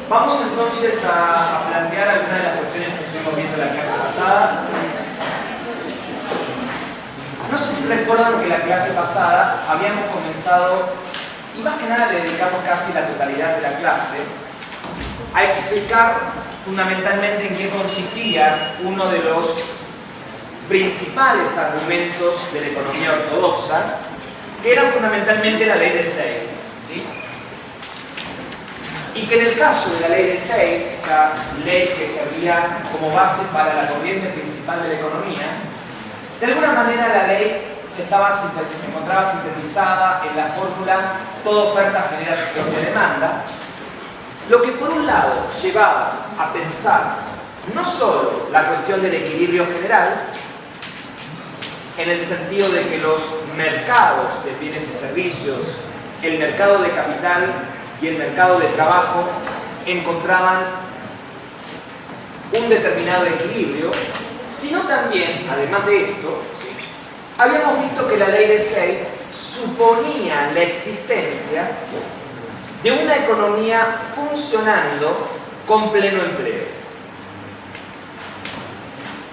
Vamos entonces a plantear algunas de las cuestiones que estuvimos viendo en la clase pasada. No sé si recuerdan que la clase pasada habíamos comenzado, y más que nada le dedicamos casi la totalidad de la clase, a explicar fundamentalmente en qué consistía uno de los principales argumentos de la economía ortodoxa, que era fundamentalmente la ley de Say, ¿sí? Y que en el caso de la ley de Say, esta ley que servía como base para la corriente principal de la economía, de alguna manera la ley se encontraba sintetizada en la fórmula toda oferta genera su propia demanda, lo que por un lado llevaba a pensar no solo la cuestión del equilibrio general, en el sentido de que los mercados de bienes y servicios, el mercado de capital y el mercado de trabajo encontraban un determinado equilibrio, sino también, además de esto, ¿sí?, habíamos visto que la ley de Say suponía la existencia de una economía funcionando con pleno empleo.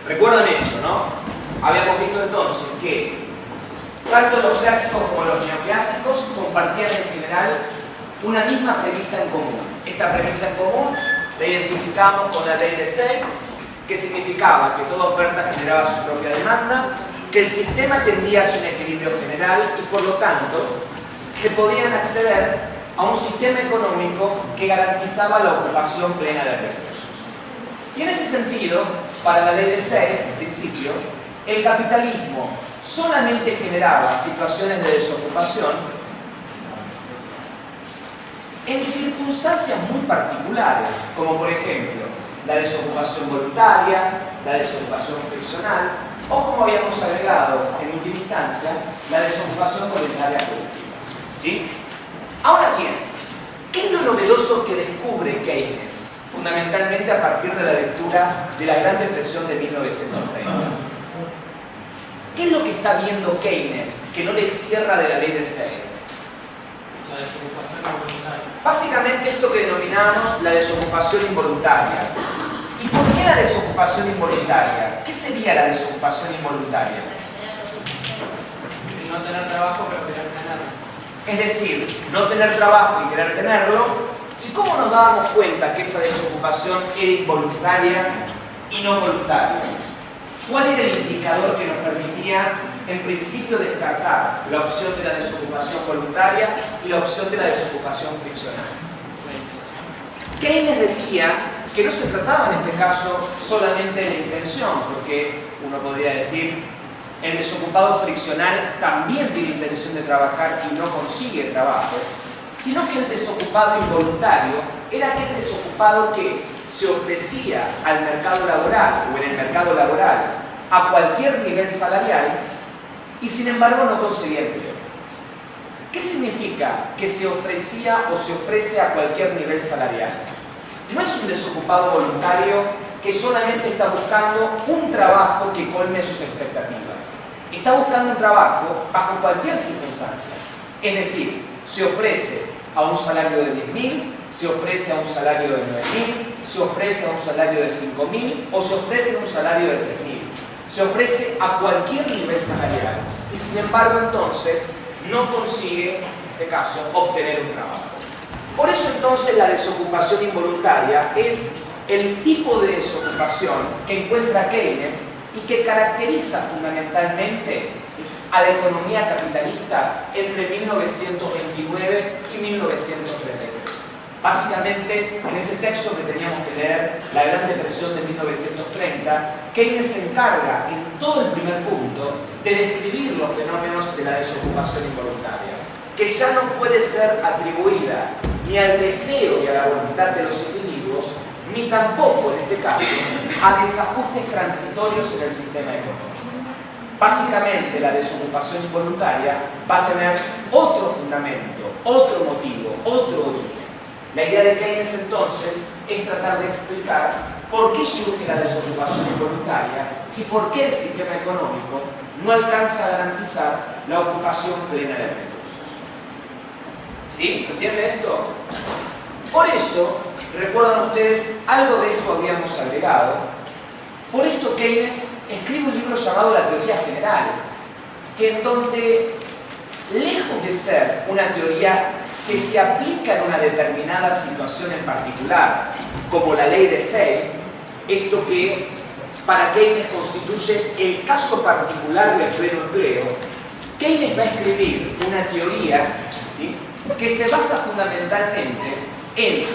Recuerdan esto, ¿no? Habíamos visto entonces que tanto los clásicos como los neoclásicos compartían en general una misma premisa en común. Esta premisa en común la identificamos con la ley de Say, que significaba que toda oferta generaba su propia demanda, que el sistema tendía hacia un equilibrio general y por lo tanto se podían acceder a un sistema económico que garantizaba la ocupación plena de recursos. Y en ese sentido, para la ley de Say, en principio, el capitalismo solamente generaba situaciones de desocupación en circunstancias muy particulares, como por ejemplo la desocupación voluntaria, la desocupación friccional, o como habíamos agregado en última instancia, la desocupación voluntaria productiva. ¿Sí? Ahora bien, ¿qué es lo novedoso que descubre Keynes? Fundamentalmente a partir de la lectura de la Gran Depresión de 1930. ¿Qué es lo que está viendo Keynes que no le cierra de la ley de Say? La desocupación involuntaria. Básicamente esto que denominamos la desocupación involuntaria. ¿Y por qué la desocupación involuntaria? ¿Qué sería la desocupación involuntaria? No tener trabajo pero querer tenerlo. Es decir, no tener trabajo y querer tenerlo. ¿Y cómo nos dábamos cuenta que esa desocupación era involuntaria y no voluntaria? ¿Cuál era el indicador que nos permitía, en principio, descartar la opción de la desocupación voluntaria y la opción de la desocupación friccional? Keynes decía que no se trataba en este caso solamente de la intención, porque uno podría decir, el desocupado friccional también tiene intención de trabajar y no consigue trabajo, sino que el desocupado involuntario era aquel desocupado que se ofrecía al mercado laboral o en el mercado laboral a cualquier nivel salarial y sin embargo no conseguía empleo. ¿Qué significa que se ofrecía o se ofrece a cualquier nivel salarial? No es un desocupado voluntario que solamente está buscando un trabajo que colme sus expectativas. Está buscando un trabajo bajo cualquier circunstancia. Es decir, se ofrece a un salario de 10.000, se ofrece a un salario de 9.000, se ofrece a un salario de 5.000 o se ofrece a un salario de 3.000. Se ofrece a cualquier nivel salarial y sin embargo entonces no consigue, en este caso, obtener un trabajo. Por eso entonces la desocupación involuntaria es el tipo de desocupación que encuentra Keynes y que caracteriza fundamentalmente a la economía capitalista entre 1929 y 1933. Básicamente, en ese texto que teníamos que leer, La Gran Depresión de 1930, Keynes se encarga en todo el primer punto de describir los fenómenos de la desocupación involuntaria, que ya no puede ser atribuida ni al deseo y a la voluntad de los individuos, ni tampoco, en este caso, a desajustes transitorios en el sistema económico. Básicamente, la desocupación involuntaria va a tener otro fundamento, otro motivo, otro origen. La idea de Keynes entonces es tratar de explicar por qué surge la desocupación involuntaria y por qué el sistema económico no alcanza a garantizar la ocupación plena de recursos. ¿Sí? ¿Se entiende esto? Por eso, recuerdan ustedes, algo de esto habíamos agregado. Por esto Keynes escribe un libro llamado La Teoría General, que en donde, lejos de ser una teoría que se aplica en una determinada situación en particular, como la ley de Say, esto que para Keynes constituye el caso particular del pleno empleo, Keynes va a escribir una teoría, ¿sí?, que se basa fundamentalmente en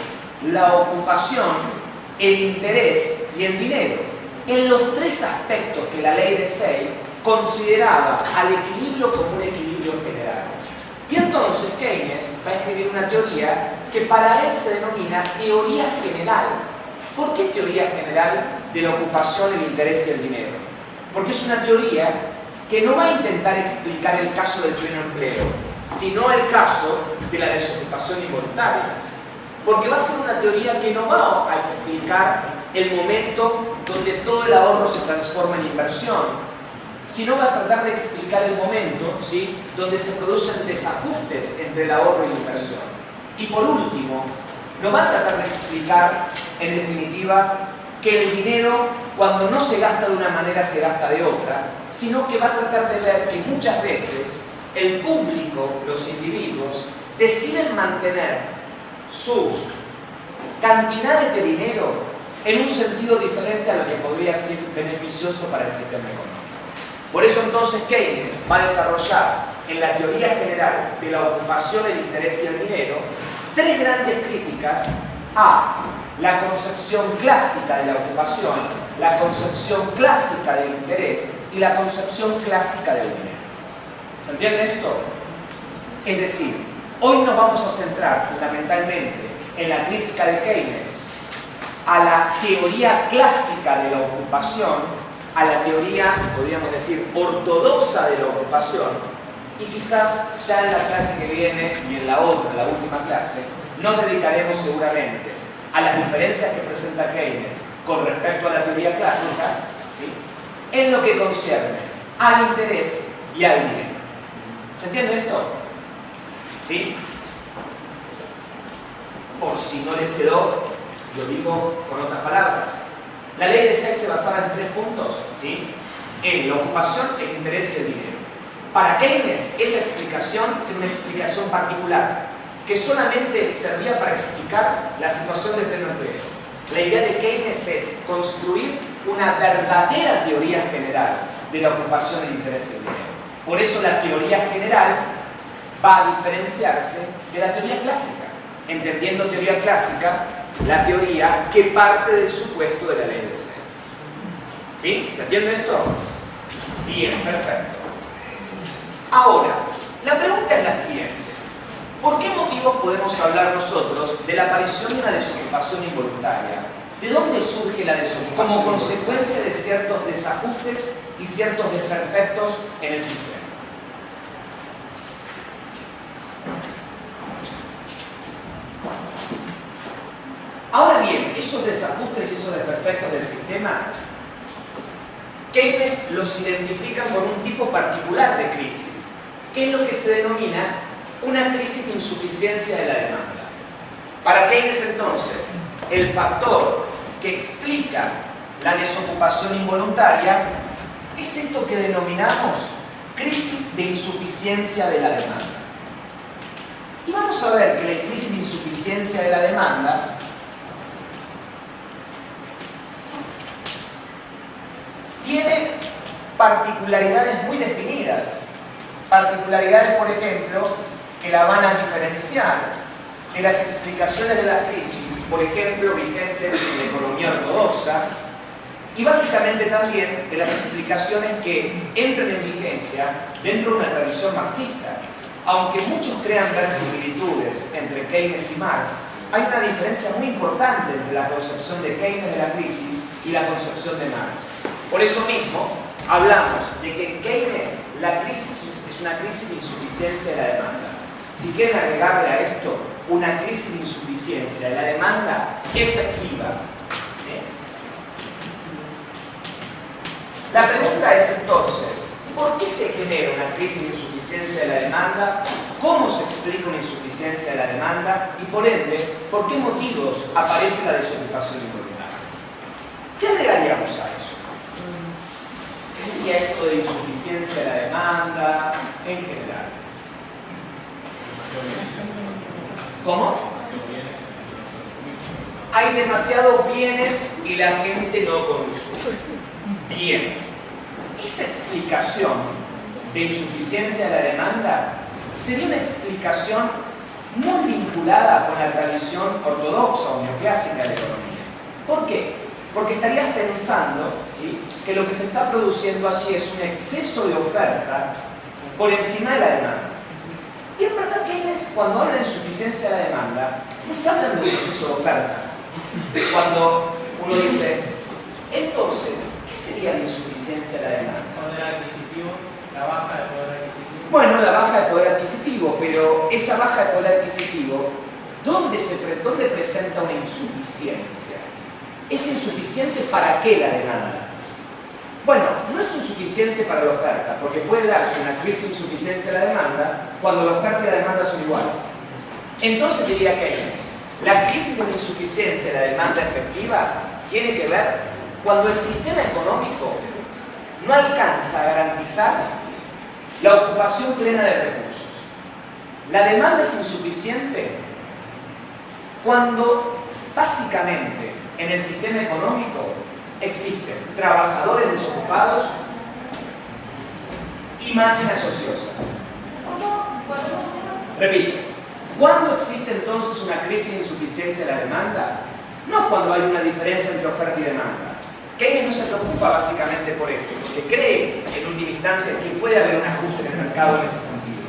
la ocupación, el interés y el dinero, en los tres aspectos que la ley de Say consideraba al equilibrio como un equilibrio general. Y entonces Keynes va a escribir una teoría que para él se denomina teoría general. ¿Por qué teoría general de la ocupación, el interés y el dinero? Porque es una teoría que no va a intentar explicar el caso del pleno empleo, sino el caso de la desocupación involuntaria. Porque va a ser una teoría que no va a explicar el momento donde todo el ahorro se transforma en inversión, sino va a tratar de explicar el momento, ¿sí?, donde se producen desajustes entre el ahorro y la inversión. Y por último, no va a tratar de explicar, en definitiva, que el dinero, cuando no se gasta de una manera, se gasta de otra, sino que va a tratar de ver que muchas veces el público, los individuos, deciden mantener sus cantidades de dinero en un sentido diferente a lo que podría ser beneficioso para el sistema económico. Por eso entonces Keynes va a desarrollar en la teoría general de la ocupación, el interés y el dinero tres grandes críticas a la concepción clásica de la ocupación, la concepción clásica del interés y la concepción clásica del dinero. ¿Se entiende esto? Es decir, hoy nos vamos a centrar fundamentalmente en la crítica de Keynes a la teoría clásica de la ocupación, a la teoría, podríamos decir, ortodoxa de la ocupación, y quizás ya en la clase que viene y en la otra, la última clase, nos dedicaremos seguramente a las diferencias que presenta Keynes con respecto a la teoría clásica, ¿sí?, en lo que concierne al interés y al dinero. ¿Se entiende esto? ¿Sí? Por si no les quedó, lo digo con otras palabras. La ley de Say se basaba en tres puntos, ¿sí?, en la ocupación, el interés y el dinero. Para Keynes, esa explicación era una explicación particular, que solamente servía para explicar la situación del pleno empleo. La idea de Keynes es construir una verdadera teoría general de la ocupación, el interés y el dinero. Por eso la teoría general va a diferenciarse de la teoría clásica, entendiendo teoría clásica la teoría que parte del supuesto de la ley de Say. ¿Sí? ¿Se entiende esto? Bien, perfecto. Ahora, la pregunta es la siguiente. ¿Por qué motivos podemos hablar nosotros de la aparición de una desocupación involuntaria? ¿De dónde surge la desocupación? Como consecuencia de ciertos desajustes y ciertos desperfectos en el sistema. Ahora bien, esos desajustes y esos desperfectos del sistema, Keynes los identifica con un tipo particular de crisis, que es lo que se denomina una crisis de insuficiencia de la demanda. Para Keynes, entonces, el factor que explica la desocupación involuntaria es esto que denominamos crisis de insuficiencia de la demanda. Y vamos a ver que la crisis de insuficiencia de la demanda tiene particularidades muy definidas. Particularidades, por ejemplo, que la van a diferenciar de las explicaciones de la crisis, por ejemplo, vigentes en la economía ortodoxa, y básicamente también de las explicaciones que entran en vigencia dentro de una tradición marxista. Aunque muchos crean ver similitudes entre Keynes y Marx, hay una diferencia muy importante entre la concepción de Keynes de la crisis y la concepción de Marx. Por eso mismo, hablamos de que en Keynes la crisis es una crisis de insuficiencia de la demanda. Si quieren agregarle a esto una crisis de insuficiencia de la demanda efectiva. La pregunta es entonces, ¿Por qué se genera una crisis de insuficiencia de la demanda? ¿Cómo se explica una insuficiencia de la demanda? Y por ende, ¿por qué motivos aparece la desocupación involuntaria? ¿Qué agregaríamos a eso? ¿Qué sería esto de insuficiencia de la demanda en general? ¿Cómo? Hay demasiados bienes y la gente no consume. Bien. Esa explicación de insuficiencia de la demanda sería una explicación muy vinculada con la tradición ortodoxa o neoclásica de la economía. ¿Por qué? Porque estarías pensando, ¿sí?, que lo que se está produciendo allí es un exceso de oferta por encima de la demanda. Y en verdad Keynes, cuando habla de insuficiencia de la demanda, no está hablando de exceso de oferta. Cuando uno dice, entonces, ¿qué sería la insuficiencia de la demanda? Poder adquisitivo, la baja de poder adquisitivo. Bueno, la baja de poder adquisitivo, pero esa baja de poder adquisitivo, ¿dónde presenta una insuficiencia? ¿Es insuficiente para qué la demanda? Bueno, no es insuficiente para la oferta, porque puede darse una crisis de insuficiencia de la demanda cuando la oferta y la demanda son iguales. Entonces diría Keynes, la crisis de la insuficiencia de la demanda efectiva tiene que ver cuando el sistema económico no alcanza a garantizar la ocupación plena de recursos. La demanda es insuficiente cuando básicamente en el sistema económico existen trabajadores desocupados y máquinas ociosas. Repito, ¿cuándo existe entonces una crisis de insuficiencia de la demanda? No cuando hay una diferencia entre oferta y demanda. Keynes no se preocupa básicamente por esto, porque cree en última instancia que puede haber un ajuste en el mercado en ese sentido.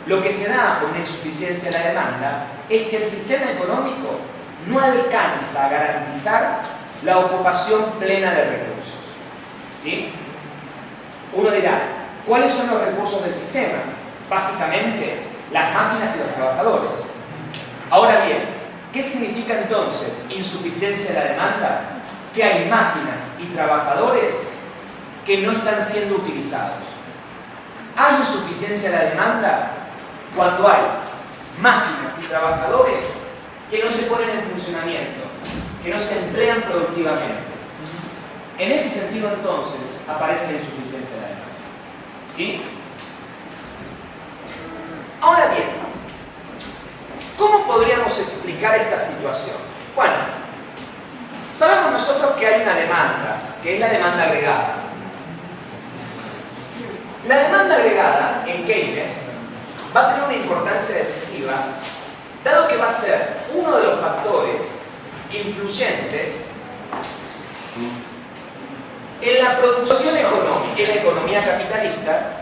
Lo que se da con una insuficiencia de la demanda es que el sistema económico no alcanza a garantizar la ocupación plena de recursos. ¿Sí? Uno dirá, ¿cuáles son los recursos del sistema? Básicamente, las máquinas y los trabajadores. Ahora bien, ¿qué significa entonces insuficiencia de la demanda? Que hay máquinas y trabajadores que no están siendo utilizados. Hay insuficiencia de la demanda cuando hay máquinas y trabajadores que no se ponen en funcionamiento, que no se emplean productivamente. En ese sentido, entonces, aparece la insuficiencia de la demanda. ¿Sí? Ahora bien, ¿cómo podríamos explicar esta situación? Bueno, sabemos nosotros que hay una demanda, que es la demanda agregada. La demanda agregada, en Keynes, va a tener una importancia decisiva, dado que va a ser uno de los factores influyentes en la producción económica, en la economía capitalista,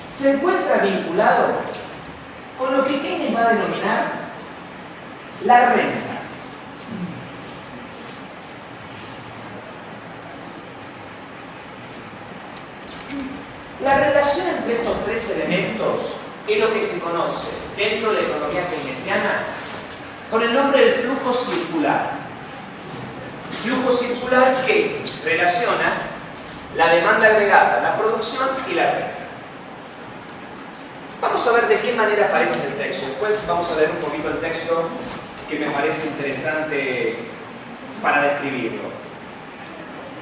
se encuentra vinculado con lo que Keynes va a denominar la renta. La relación entre estos tres elementos es lo que se conoce dentro de la economía keynesiana con el nombre del flujo circular. Flujo circular que relaciona la demanda agregada, la producción y la renta. Vamos a ver de qué manera aparece el texto. Después vamos a ver un poquito el texto que me parece interesante para describirlo.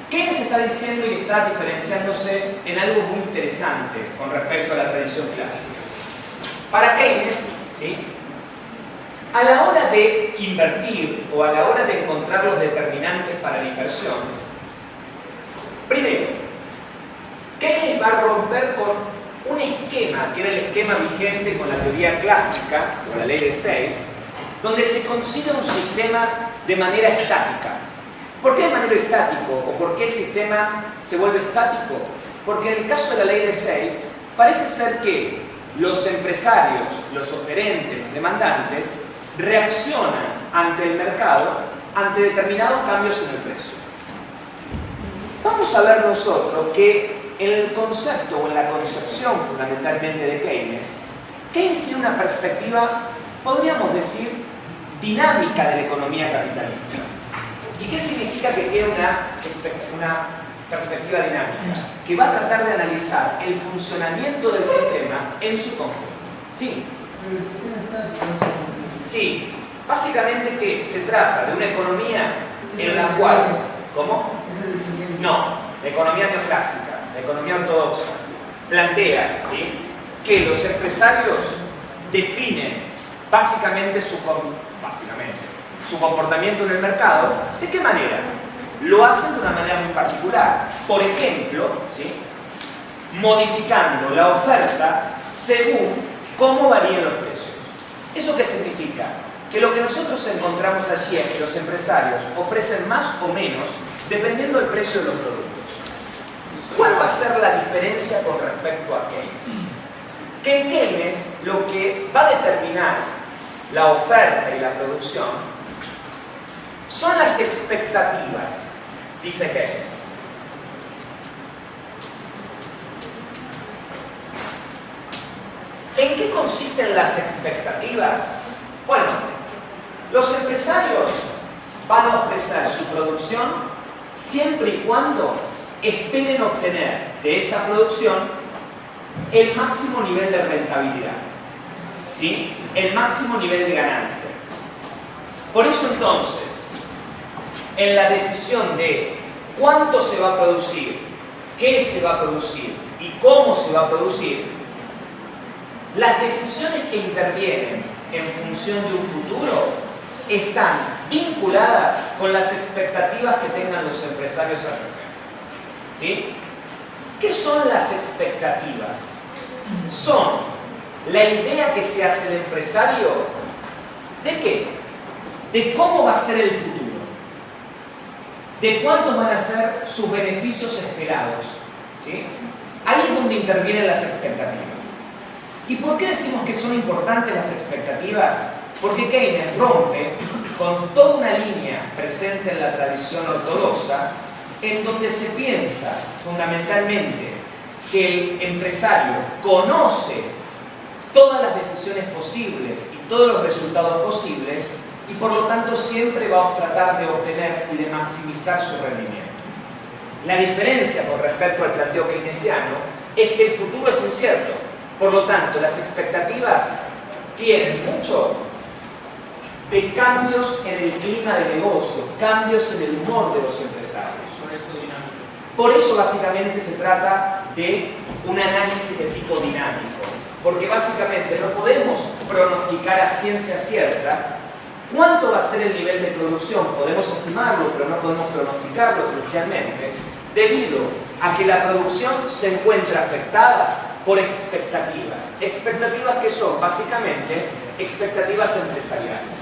Keynes está diciendo y está diferenciándose en algo muy interesante con respecto a la tradición clásica. Para Keynes, ¿sí?, a la hora de invertir o a la hora de encontrar los determinantes para la inversión, primero, Keynes va a romper con un esquema, que era el esquema vigente con la teoría clásica, con la ley de Say, donde se consigue un sistema de manera estática. ¿Por qué de manera estático? ¿O por qué el sistema se vuelve estático? Porque en el caso de la ley de Say, parece ser que los empresarios, los oferentes, los demandantes, reaccionan ante el mercado, ante determinados cambios en el precio. Vamos a ver nosotros que en el concepto o en la concepción fundamentalmente de Keynes, Keynes tiene una perspectiva, podríamos decir, dinámica de la economía capitalista. ¿Y qué significa que tiene una perspectiva dinámica, que va a tratar de analizar el funcionamiento del sistema en su conjunto. ¿Sí? Sí, básicamente que se trata de una economía en la cual... ¿Cómo? No, la economía neoclásica, la economía ortodoxa, plantea, ¿sí?, que los empresarios definen básicamente su comportamiento en el mercado. ¿De qué manera? Lo hacen de una manera muy particular. Por ejemplo, ¿sí?, modificando la oferta según cómo varían los precios. ¿Eso qué significa? Que lo que nosotros encontramos allí es que los empresarios ofrecen más o menos dependiendo del precio de los productos. ¿Cuál va a ser la diferencia con respecto a Keynes? Que en Keynes lo que va a determinar la oferta y la producción son las expectativas, dice Keynes. ¿En qué consisten las expectativas? Bueno, los empresarios van a ofrecer su producción siempre y cuando esperen obtener de esa producción el máximo nivel de rentabilidad, ¿sí?, el máximo nivel de ganancia. Por eso entonces, en la decisión de cuánto se va a producir, qué se va a producir y cómo se va a producir, las decisiones que intervienen en función de un futuro están vinculadas con las expectativas que tengan los empresarios al respecto. ¿Sí? ¿Qué son las expectativas? Son la idea que se hace el empresario ¿de qué? De cómo va a ser el futuro, de cuántos van a ser sus beneficios esperados. ¿Sí? Ahí es donde intervienen las expectativas. ¿Y por qué decimos que son importantes las expectativas? Porque Keynes rompe con toda una línea presente en la tradición ortodoxa, en donde se piensa fundamentalmente que el empresario conoce todas las decisiones posibles y todos los resultados posibles y por lo tanto siempre va a tratar de obtener y de maximizar su rendimiento. La diferencia con respecto al planteo keynesiano es que el futuro es incierto, por lo tanto las expectativas tienen mucho de cambios en el clima de negocio, cambios en el humor de los empresarios. Por eso básicamente se trata de un análisis de tipo dinámico, porque básicamente no podemos pronosticar a ciencia cierta cuánto va a ser el nivel de producción. Podemos estimarlo, pero no podemos pronosticarlo esencialmente, debido a que la producción se encuentra afectada por expectativas. Expectativas que son básicamente expectativas empresariales.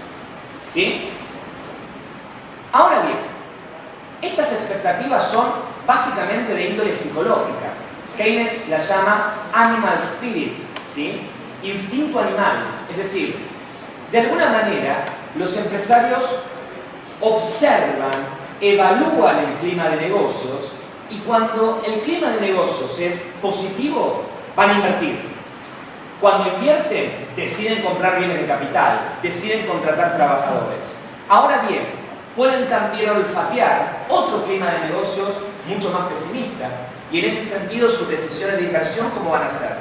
¿Sí? Ahora bien, estas expectativas son básicamente de índole psicológica. Keynes la llama animal spirit, ¿sí?, instinto animal. Es decir, de alguna manera los empresarios observan, evalúan el clima de negocios y cuando el clima de negocios es positivo, van a invertir. Cuando invierten, deciden comprar bienes de capital, deciden contratar trabajadores. Ahora bien, pueden también olfatear otro clima de negocios mucho más pesimista y en ese sentido sus decisiones de inversión, ¿cómo van a ser?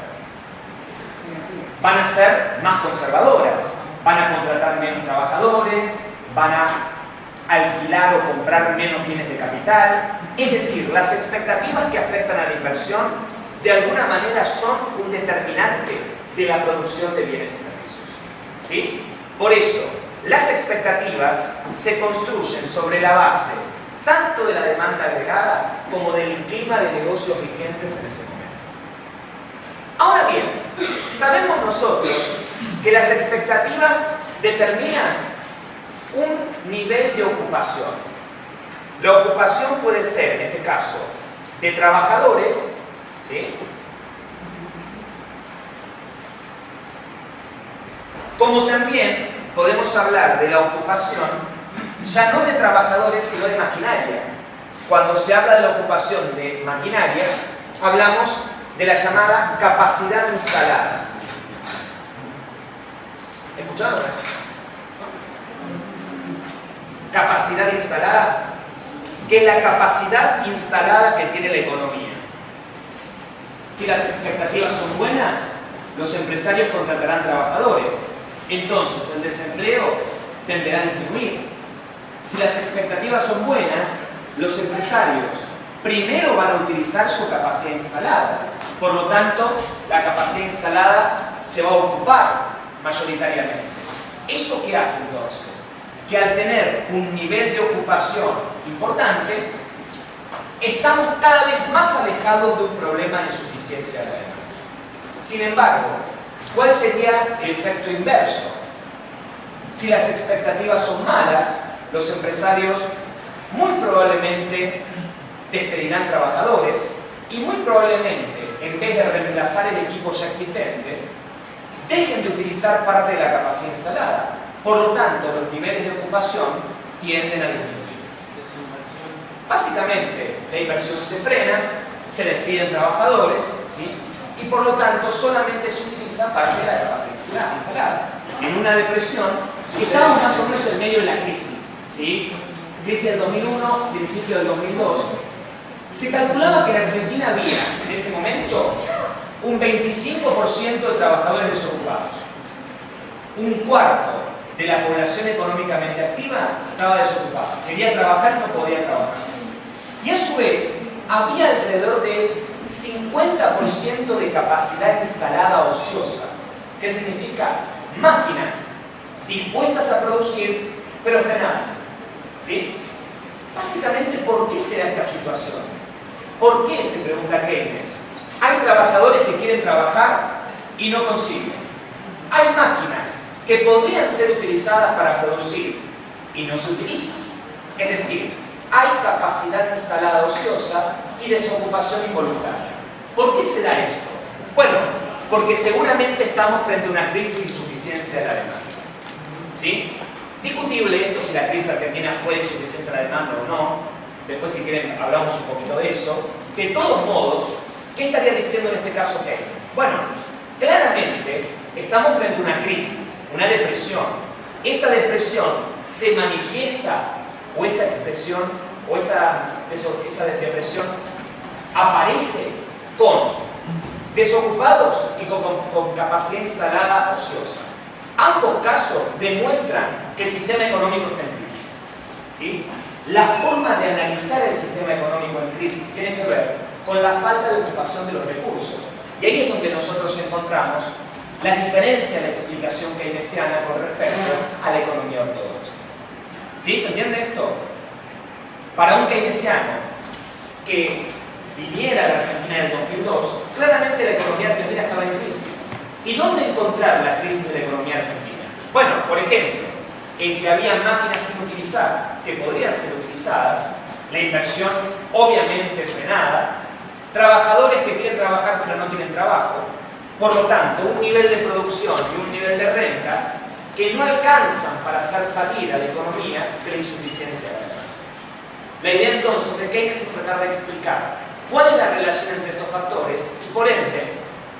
Van a ser más conservadoras, van a contratar menos trabajadores, van a alquilar o comprar menos bienes de capital. Es decir, las expectativas que afectan a la inversión de alguna manera son un determinante de la producción de bienes y servicios. ¿Sí? Por eso, las expectativas se construyen sobre la base tanto de la demanda agregada como del clima de negocios vigentes en ese momento. Ahora bien, sabemos nosotros que las expectativas determinan un nivel de ocupación. La ocupación puede ser, en este caso, de trabajadores, ¿sí?, como también podemos hablar de la ocupación ya no de trabajadores sino de maquinaria. Cuando se habla de la ocupación de maquinaria, hablamos de la llamada capacidad instalada. ¿Escucharon eso? Capacidad instalada. que es la capacidad instalada que tiene la economía. Si las expectativas son buenas, los empresarios contratarán trabajadores. Entonces el desempleo tenderá a disminuir. Si las expectativas son buenas, los empresarios primero van a utilizar su capacidad instalada. Por lo tanto, la capacidad instalada se va a ocupar mayoritariamente. ¿Eso qué hace entonces? Que al tener un nivel de ocupación importante, estamos cada vez más alejados de un problema de insuficiencia de la demanda. Sin embargo, ¿cuál sería el efecto inverso? Si las expectativas son malas, los empresarios muy probablemente despedirán trabajadores y muy probablemente, en vez de reemplazar el equipo ya existente, dejen de utilizar parte de la capacidad instalada. Por lo tanto, los niveles de ocupación tienden a disminuir. Básicamente, la inversión se frena, se despiden trabajadores, ¿sí? Y por lo tanto solamente se utiliza parte de la capacidad instalada. En una depresión, estábamos más o menos en medio de la crisis, ¿sí? Crisis del 2001, principio del 2002. Se calculaba que en Argentina había, en ese momento, un 25% de trabajadores desocupados. Un cuarto de la población económicamente activa estaba desocupada. Quería trabajar y no podía trabajar. Y a su vez, había alrededor de 50% de capacidad instalada ociosa. ¿Qué significa? Máquinas dispuestas a producir, pero frenadas. ¿Sí? Básicamente, ¿por qué se da esta situación? ¿Por qué? Se pregunta Keynes. Hay trabajadores que quieren trabajar y no consiguen. Hay máquinas que podrían ser utilizadas para producir y no se utilizan. Es decir, hay capacidad instalada ociosa y desocupación involuntaria. ¿Por qué se da esto? Bueno, porque seguramente estamos frente a una crisis de insuficiencia de la demanda. ¿Sí? Discutible esto si la crisis argentina fue de insuficiencia de la demanda o no. Después, si quieren, hablamos un poquito de eso. De todos modos, ¿qué estaría diciendo en este caso Keynes? Bueno, claramente estamos frente a una crisis, una depresión. Esa depresión se manifiesta, o esa expresión, o esa depresión aparece con desocupados y con capacidad instalada ociosa. Ambos casos demuestran que el sistema económico está en crisis. ¿Sí? La forma de analizar el sistema económico en crisis tiene que ver con la falta de ocupación de los recursos. Y ahí es donde nosotros encontramos la diferencia de la explicación keynesiana con respecto a la economía ortodoxa. ¿Sí? ¿Se entiende esto? Para un keynesiano que viviera la Argentina del 2002, claramente la economía argentina estaba en crisis. ¿Y dónde encontrar la crisis de la economía argentina? Bueno, por ejemplo, en que había máquinas sin utilizar, que podrían ser utilizadas, la inversión obviamente frenada, trabajadores que quieren trabajar pero no tienen trabajo, por lo tanto, un nivel de producción y un nivel de renta que no alcanzan para hacer salir a la economía de la insuficiencia de la demanda. La idea entonces de Keynes es tratar de explicar cuál es la relación entre estos factores y, por ende,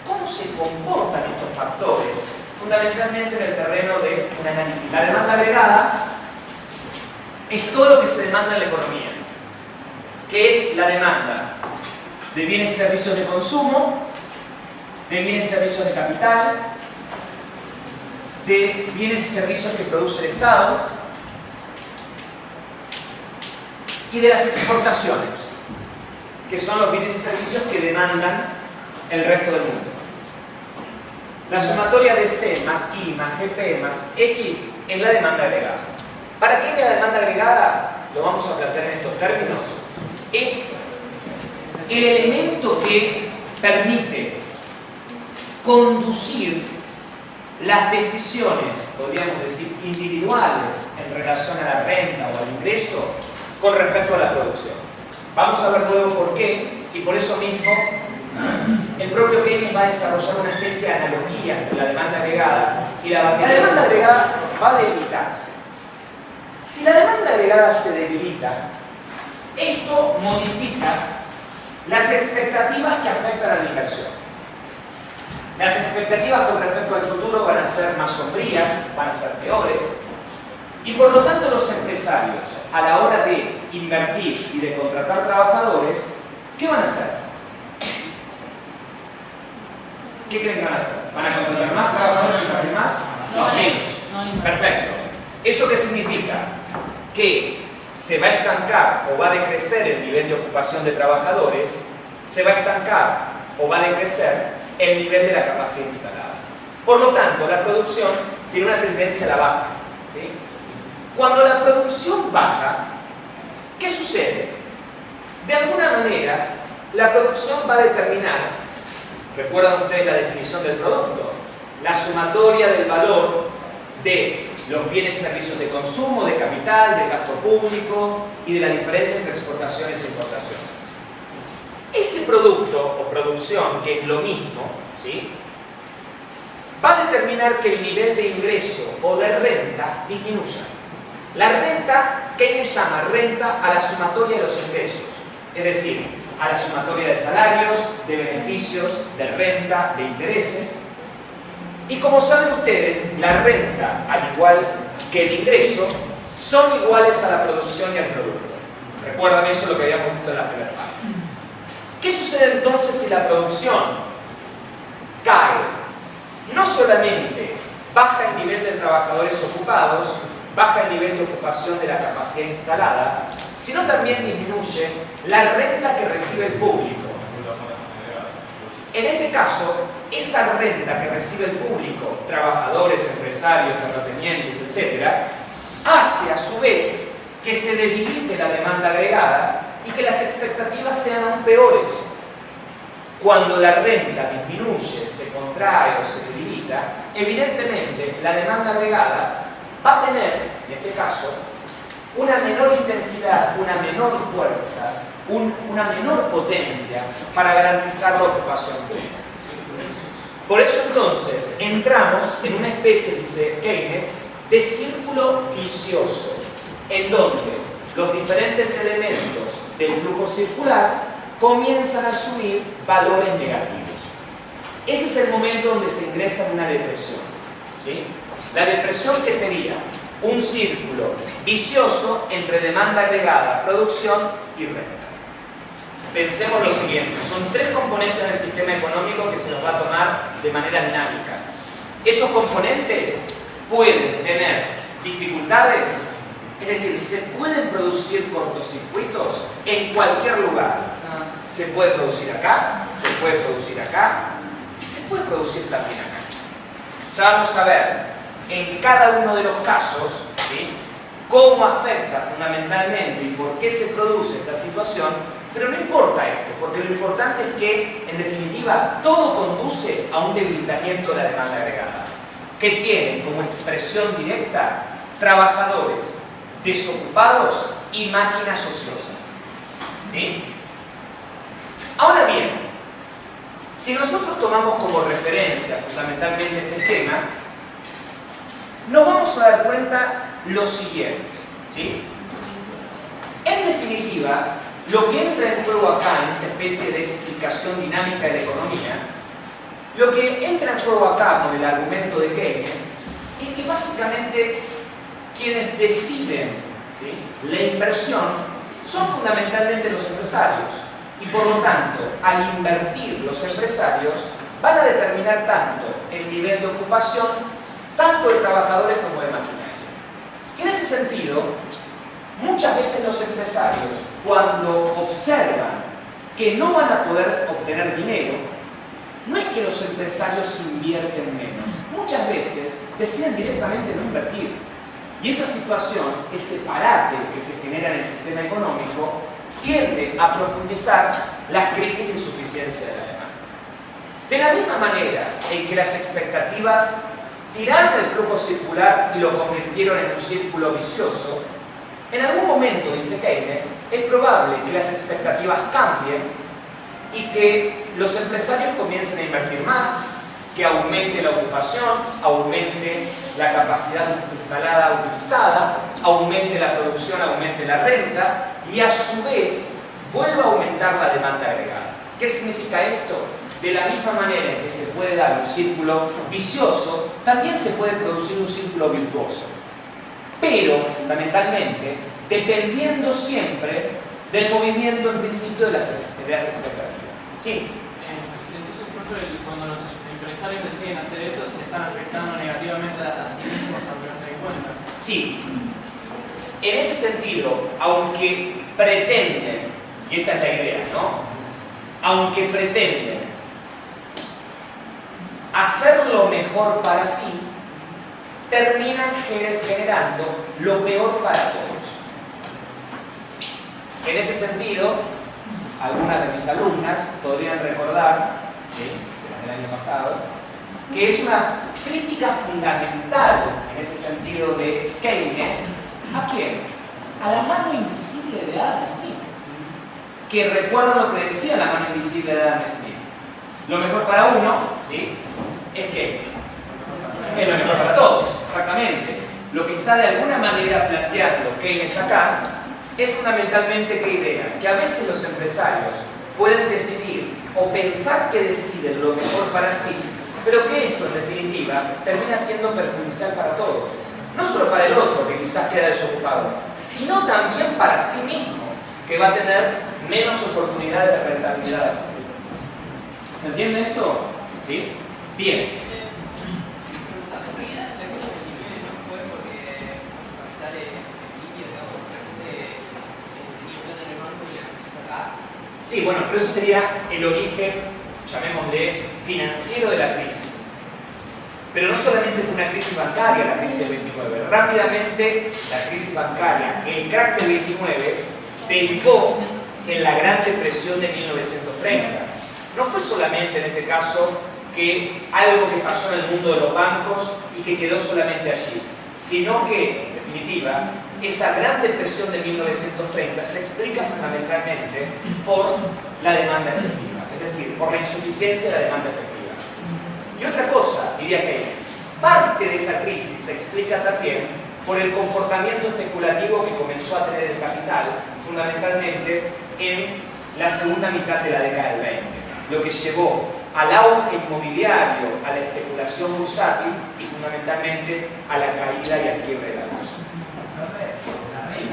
cómo se comportan estos factores, fundamentalmente en el terreno de un análisis. La demanda agregada es todo lo que se demanda en la economía, que es la demanda de bienes y servicios de consumo, de bienes y servicios de capital, de bienes y servicios que produce el Estado y de las exportaciones, que son los bienes y servicios que demandan el resto del mundo. La sumatoria de C más I más GP más X es la demanda agregada. ¿Para qué es la demanda agregada? Lo vamos a plantear en estos términos. Es el elemento que permite conducir las decisiones, podríamos decir, individuales en relación a la renta o al ingreso con respecto a la producción. Vamos a ver luego por qué, y por eso mismo el propio Keynes va a desarrollar una especie de analogía entre la demanda agregada y la vacía. La demanda agregada va a debilitarse. Si la demanda agregada se debilita, esto modifica las expectativas que afectan a la inversión. Las expectativas con respecto al futuro van a ser más sombrías, van a ser peores, Y por lo tanto los empresarios, a la hora de invertir y de contratar trabajadores, ¿qué van a hacer? ¿Qué creen que van a hacer? ¿Van a contratar más trabajadores y invertir más? No, menos. Perfecto. ¿Eso qué significa? Que se va a estancar o va a decrecer el nivel de ocupación de trabajadores, se va a estancar o va a decrecer el nivel de la capacidad instalada. Por lo tanto, la producción tiene una tendencia a la baja, ¿sí? Cuando la producción baja, ¿qué sucede? De alguna manera, la producción va a determinar, recuerdan ustedes la definición del producto, la sumatoria del valor de los bienes y servicios de consumo, de capital, del gasto público y de la diferencia entre exportaciones e importaciones. Ese producto o producción, que es lo mismo, ¿sí?, va a determinar que el nivel de ingreso o de renta disminuya. La renta, Keynes llama renta a la sumatoria de los ingresos, es decir, a la sumatoria de salarios, de beneficios, de renta, de intereses. Y como saben ustedes, la renta, al igual que el ingreso, son iguales a la producción y al producto. Recuerdan eso lo que habíamos visto en la primera parte. ¿Qué sucede entonces si la producción cae? No solamente baja el nivel de trabajadores ocupados, baja el nivel de ocupación de la capacidad instalada, sino también disminuye la renta que recibe el público. En este caso, esa renta que recibe el público, trabajadores, empresarios, terratenientes, etc., hace a su vez que se debilite la demanda agregada y que las expectativas sean aún peores. Cuando la renta disminuye, se contrae o se debilita, evidentemente la demanda agregada va a tener, en este caso, una menor intensidad, una menor fuerza, una menor potencia para garantizar la ocupación pública. Por eso entonces entramos en una especie, dice Keynes, de círculo vicioso, en donde los diferentes elementos del flujo circular comienzan a asumir valores negativos. Ese es el momento donde se ingresa en una depresión, ¿sí? La depresión, que sería un círculo vicioso entre demanda agregada, producción y renta. Pensemos lo siguiente, son tres componentes del sistema económico que se nos va a tomar de manera dinámica. Esos componentes pueden tener dificultades, es decir, se pueden producir cortocircuitos en cualquier lugar. Se puede producir acá, se puede producir acá y se puede producir también acá. Ya vamos a ver en cada uno de los casos, ¿sí?, cómo afecta fundamentalmente y por qué se produce esta situación, pero no importa esto, porque lo importante es que, en definitiva, todo conduce a un debilitamiento de la demanda agregada, que tiene como expresión directa trabajadores desocupados y máquinas ociosas, ¿sí? Ahora bien, si nosotros tomamos como referencia fundamentalmente este tema, nos vamos a dar cuenta lo siguiente, ¿sí? En definitiva, lo que entra en juego acá, en esta especie de explicación dinámica de la economía, lo que entra en juego acá por el argumento de Keynes es que básicamente quienes deciden, ¿sí?, la inversión son fundamentalmente los empresarios. Y por lo tanto, al invertir los empresarios, van a determinar tanto el nivel de ocupación, tanto de trabajadores como de maquinaria. Y en ese sentido, muchas veces los empresarios, cuando observan que no van a poder obtener dinero, no es que los empresarios invierten menos, muchas veces deciden directamente no invertir. Y esa situación, ese parate que se genera en el sistema económico, tiende a profundizar las crisis de insuficiencia de la demanda. De la misma manera en que las expectativas tiraron el flujo circular y lo convirtieron en un círculo vicioso, en algún momento, dice Keynes, es probable que las expectativas cambien y que los empresarios comiencen a invertir más, que aumente la ocupación, aumente la capacidad instalada utilizada, aumente la producción, aumente la renta y a su vez vuelva a aumentar la demanda agregada. ¿Qué significa esto? De la misma manera en que se puede dar un círculo vicioso, también se puede producir un círculo virtuoso. pero fundamentalmente dependiendo siempre del movimiento en principio de las expectativas. ¿Sí? Entonces, profe, cuando los empresarios deciden hacer eso, se están afectando negativamente a sí mismos, aunque no se den cuenta. Sí. En ese sentido, aunque pretenden, y esta es la idea, ¿no? Aunque pretenden hacer lo mejor para sí, terminan generando lo peor para todos. En ese sentido, algunas de mis alumnas podrían recordar, del año pasado, que es una crítica fundamental en ese sentido de Keynes. ¿A quién? A la mano invisible de Adam Smith. Que recuerda lo que decía la mano invisible de Adam Smith. Lo mejor para uno, ¿sí? Es que es lo mejor para todos, exactamente. Lo que está de alguna manera planteando Keynes acá es fundamentalmente qué idea, que a veces los empresarios pueden decidir o pensar que deciden lo mejor para sí, pero que esto en definitiva termina siendo perjudicial para todos. No solo para el otro, que quizás queda desocupado, sino también para sí mismo, que va a tener menos oportunidades de rentabilidad a futuro. ¿Se entiende esto? ¿Sí? Bien. Sí, bueno, pero eso sería el origen, llamémosle, financiero de la crisis. Pero no solamente fue una crisis bancaria la crisis del 29, rápidamente la crisis bancaria, el crack del 29, derivó en la Gran Depresión de 1930. No fue solamente en este caso que algo que pasó en el mundo de los bancos y que quedó solamente allí, sino que, en definitiva, esa Gran Depresión de 1930 se explica fundamentalmente por la demanda efectiva, es decir, por la insuficiencia de la demanda efectiva. Y otra cosa, diría Keynes, parte de esa crisis se explica también por el comportamiento especulativo que comenzó a tener el capital, fundamentalmente en la segunda mitad de la década del 20, lo que llevó al auge inmobiliario, a la especulación bursátil y fundamentalmente a la caída y al quiebre de la bolsa. Sí.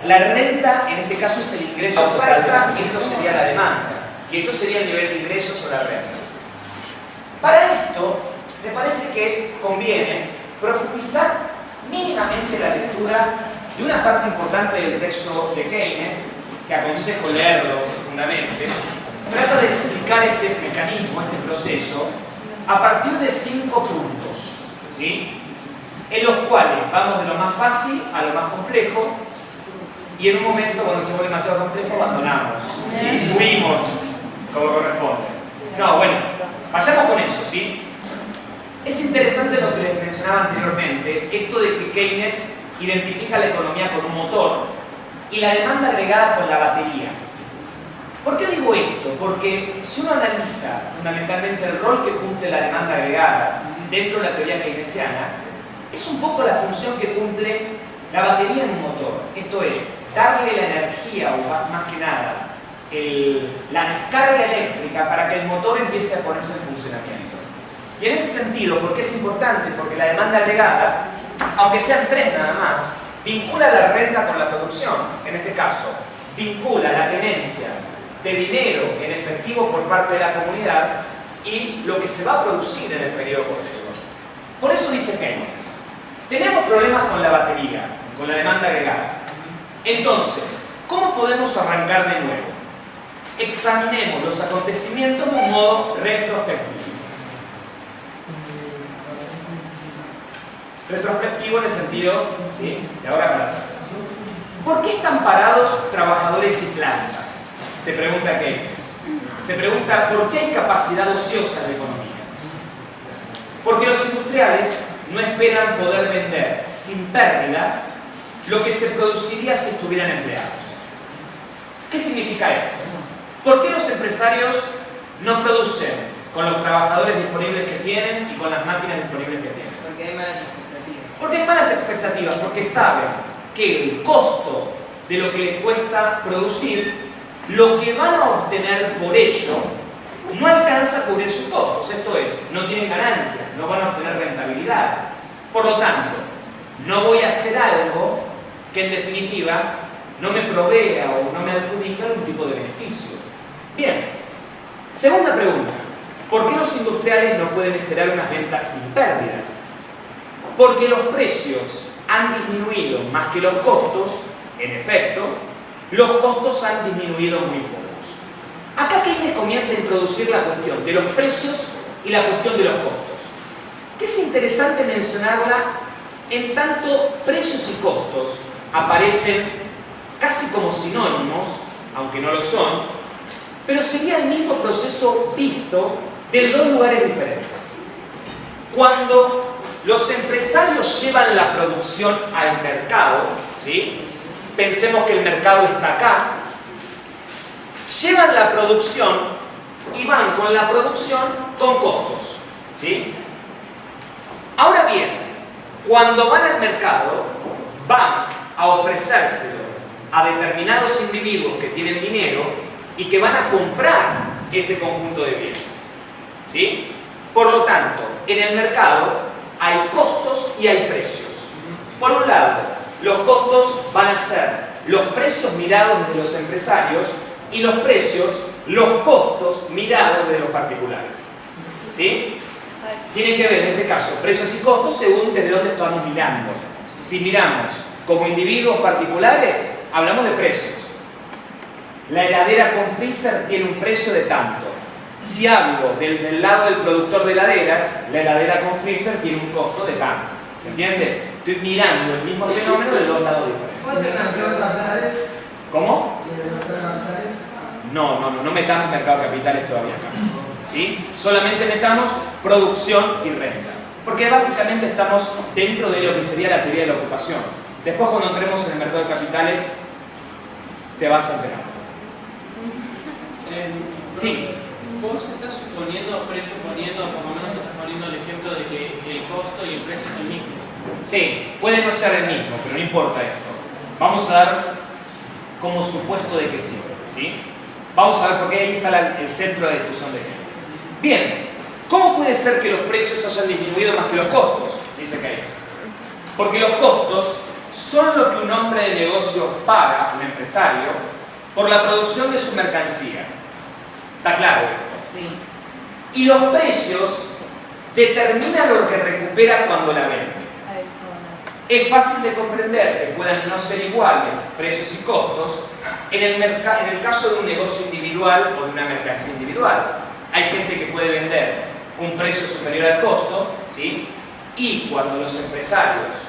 La renta, en este caso, es el ingreso a oferta, y esto sería la demanda. Y esto sería el nivel de ingresos sobre la renta. Para esto, me parece que conviene profundizar mínimamente la lectura de una parte importante del texto de Keynes, que aconsejo leerlo profundamente. Trata de explicar este mecanismo, este proceso, a partir de 5 puntos, ¿sí? En los cuales vamos de lo más fácil a lo más complejo, y en un momento, cuando se vuelve demasiado complejo, abandonamos, ¿sí? Huimos, como corresponde. No, bueno, vayamos con eso, ¿sí? Es interesante lo que les mencionaba anteriormente, esto de que Keynes identifica la economía con un motor y la demanda agregada con la batería. ¿Por qué digo esto? Porque si uno analiza fundamentalmente el rol que cumple la demanda agregada dentro de la teoría keynesiana, es un poco la función que cumple la batería en un motor. Esto es, darle la energía, o más que nada, la descarga eléctrica para que el motor empiece a ponerse en funcionamiento. Y en ese sentido, ¿por qué es importante? Porque la demanda agregada, aunque sean 3 nada más, vincula la renta con la producción. En este caso, vincula la tenencia de dinero en efectivo por parte de la comunidad y lo que se va a producir en el periodo posterior. Por eso dice Keynes, tenemos problemas con la batería, con la demanda agregada. Entonces, ¿cómo podemos arrancar de nuevo? Examinemos los acontecimientos de un modo retrospectivo. Retrospectivo en el sentido, ¿sí?, de ahora para atrás. ¿Por qué están parados trabajadores y plantas? Se pregunta Keynes. Se pregunta por qué hay capacidad ociosa en la economía. Porque los industriales no esperan poder vender sin pérdida lo que se produciría si estuvieran empleados. ¿Qué significa esto? ¿Por qué los empresarios no producen con los trabajadores disponibles que tienen y con las máquinas disponibles que tienen? Porque hay malas expectativas. Porque hay malas expectativas, porque saben que el costo de lo que les cuesta producir, lo que van a obtener por ello, no alcanza a cubrir sus costos. Esto es, no tienen ganancias, no van a obtener rentabilidad. Por lo tanto, No voy a hacer algo que en definitiva no me provea o no me adjudica algún tipo de beneficio. Bien, segunda pregunta. ¿Por qué los industriales no pueden esperar unas ventas sin pérdidas? Porque los precios han disminuido más que los costos. En efecto, los costos han disminuido muy pocos. Acá Keynes comienza a introducir la cuestión de los precios y la cuestión de los costos, que es interesante mencionarla en tanto precios y costos aparecen casi como sinónimos, aunque no lo son, pero sería el mismo proceso visto de dos lugares diferentes. Cuando los empresarios llevan la producción al mercado, ¿sí? Pensemos que el mercado está acá, llevan la producción y van con la producción con costos, ¿sí? Ahora bien, cuando van al mercado, van a ofrecérselo a determinados individuos que tienen dinero y que van a comprar ese conjunto de bienes, ¿sí? Por lo tanto, en el mercado hay costos y hay precios. Por un lado, los costos van a ser los precios mirados desde los empresarios y los precios, los costos mirados desde los particulares, ¿sí? Tiene que ver en este caso precios y costos según desde dónde estamos mirando. Si miramos como individuos particulares, hablamos de precios. La heladera con freezer tiene un precio de tanto. Si hablo del lado del productor de heladeras, la heladera con freezer tiene un costo de tanto. ¿Se entiende? Estoy mirando el mismo fenómeno de dos lados diferentes. ¿Cómo? No metamos mercado de capitales todavía acá, ¿sí? Solamente metamos producción y renta, porque básicamente estamos dentro de lo que sería la teoría de la ocupación. Después, cuando entremos en el mercado de capitales, te vas a enterar. Sí. Vos estás suponiendo, presuponiendo, por lo menos estás poniendo el ejemplo de que el costo y el precio es el mismo. Sí, puede no ser el mismo, pero no importa esto. Vamos a dar como supuesto de que sí, ¿sí? Vamos a ver por qué ahí está el centro de la discusión de Keynes. Bien, ¿cómo puede ser que los precios hayan disminuido más que los costos? Dice Keynes. Porque los costos son lo que un hombre de negocios paga, un empresario, por la producción de su mercancía. ¿Está claro esto? Sí. Y los precios determinan lo que recupera cuando la vende. Es fácil de comprender que puedan no ser iguales precios y costos en el caso de un negocio individual o de una mercancía individual. Hay gente que puede vender un precio superior al costo, ¿sí? Y cuando los empresarios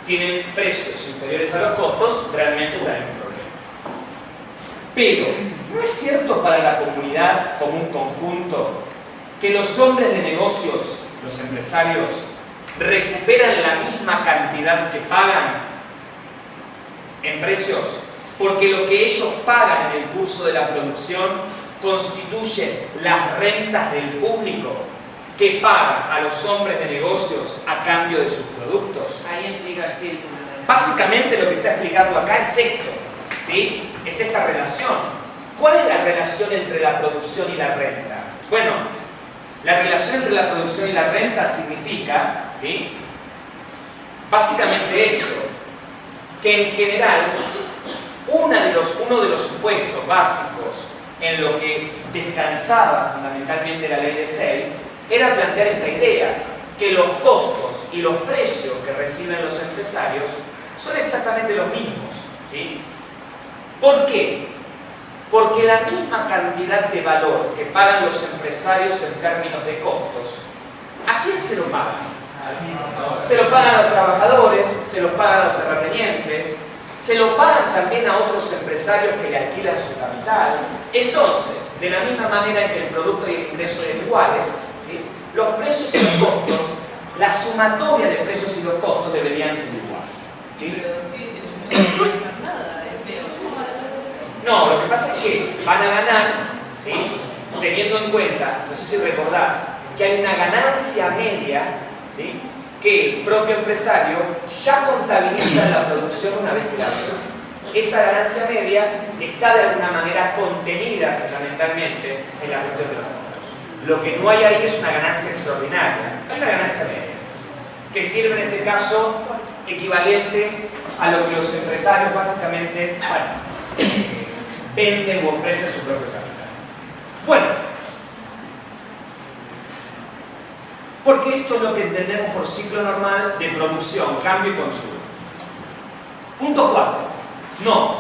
tienen precios inferiores a los costos, realmente están en un problema. Pero, ¿no es cierto para la comunidad como un conjunto que los hombres de negocios, los empresarios, recuperan la misma cantidad que pagan en precios? Porque lo que ellos pagan en el curso de la producción constituye las rentas del público que paga a los hombres de negocios a cambio de sus productos. Ahí explica el círculo. Básicamente lo que está explicando acá es esto, ¿sí? Es esta relación. ¿Cuál es la relación entre la producción y la renta? Bueno, la relación entre la producción y la renta significa, ¿sí? Básicamente esto, que en general uno de los supuestos básicos en lo que descansaba fundamentalmente la ley de Say era plantear esta idea, que los costos y los precios que reciben los empresarios son exactamente los mismos, ¿sí? ¿Por qué? Porque la misma cantidad de valor que pagan los empresarios en términos de costos, ¿a quién se lo pagan? Se lo pagan a los trabajadores, se lo pagan a los terratenientes, se lo pagan también a otros empresarios que le alquilan su capital. Entonces, de la misma manera en que el producto y el ingreso son iguales, ¿sí? Los precios y los costos, la sumatoria de precios y los costos deberían ser iguales, ¿sí? No, lo que pasa es que van a ganar, ¿sí? Teniendo en cuenta, no sé si recordás, que hay una ganancia media, ¿sí? Que el propio empresario ya contabiliza en la producción una vez que la vende. Esa ganancia media está de alguna manera contenida fundamentalmente en la cuestión de los costos. Lo que no hay ahí es una ganancia extraordinaria, hay una ganancia media, que sirve en este caso equivalente a lo que los empresarios básicamente venden o ofrecen su propio capital. Bueno, porque esto es lo que entendemos por ciclo normal de producción, cambio y consumo. Punto 4. No,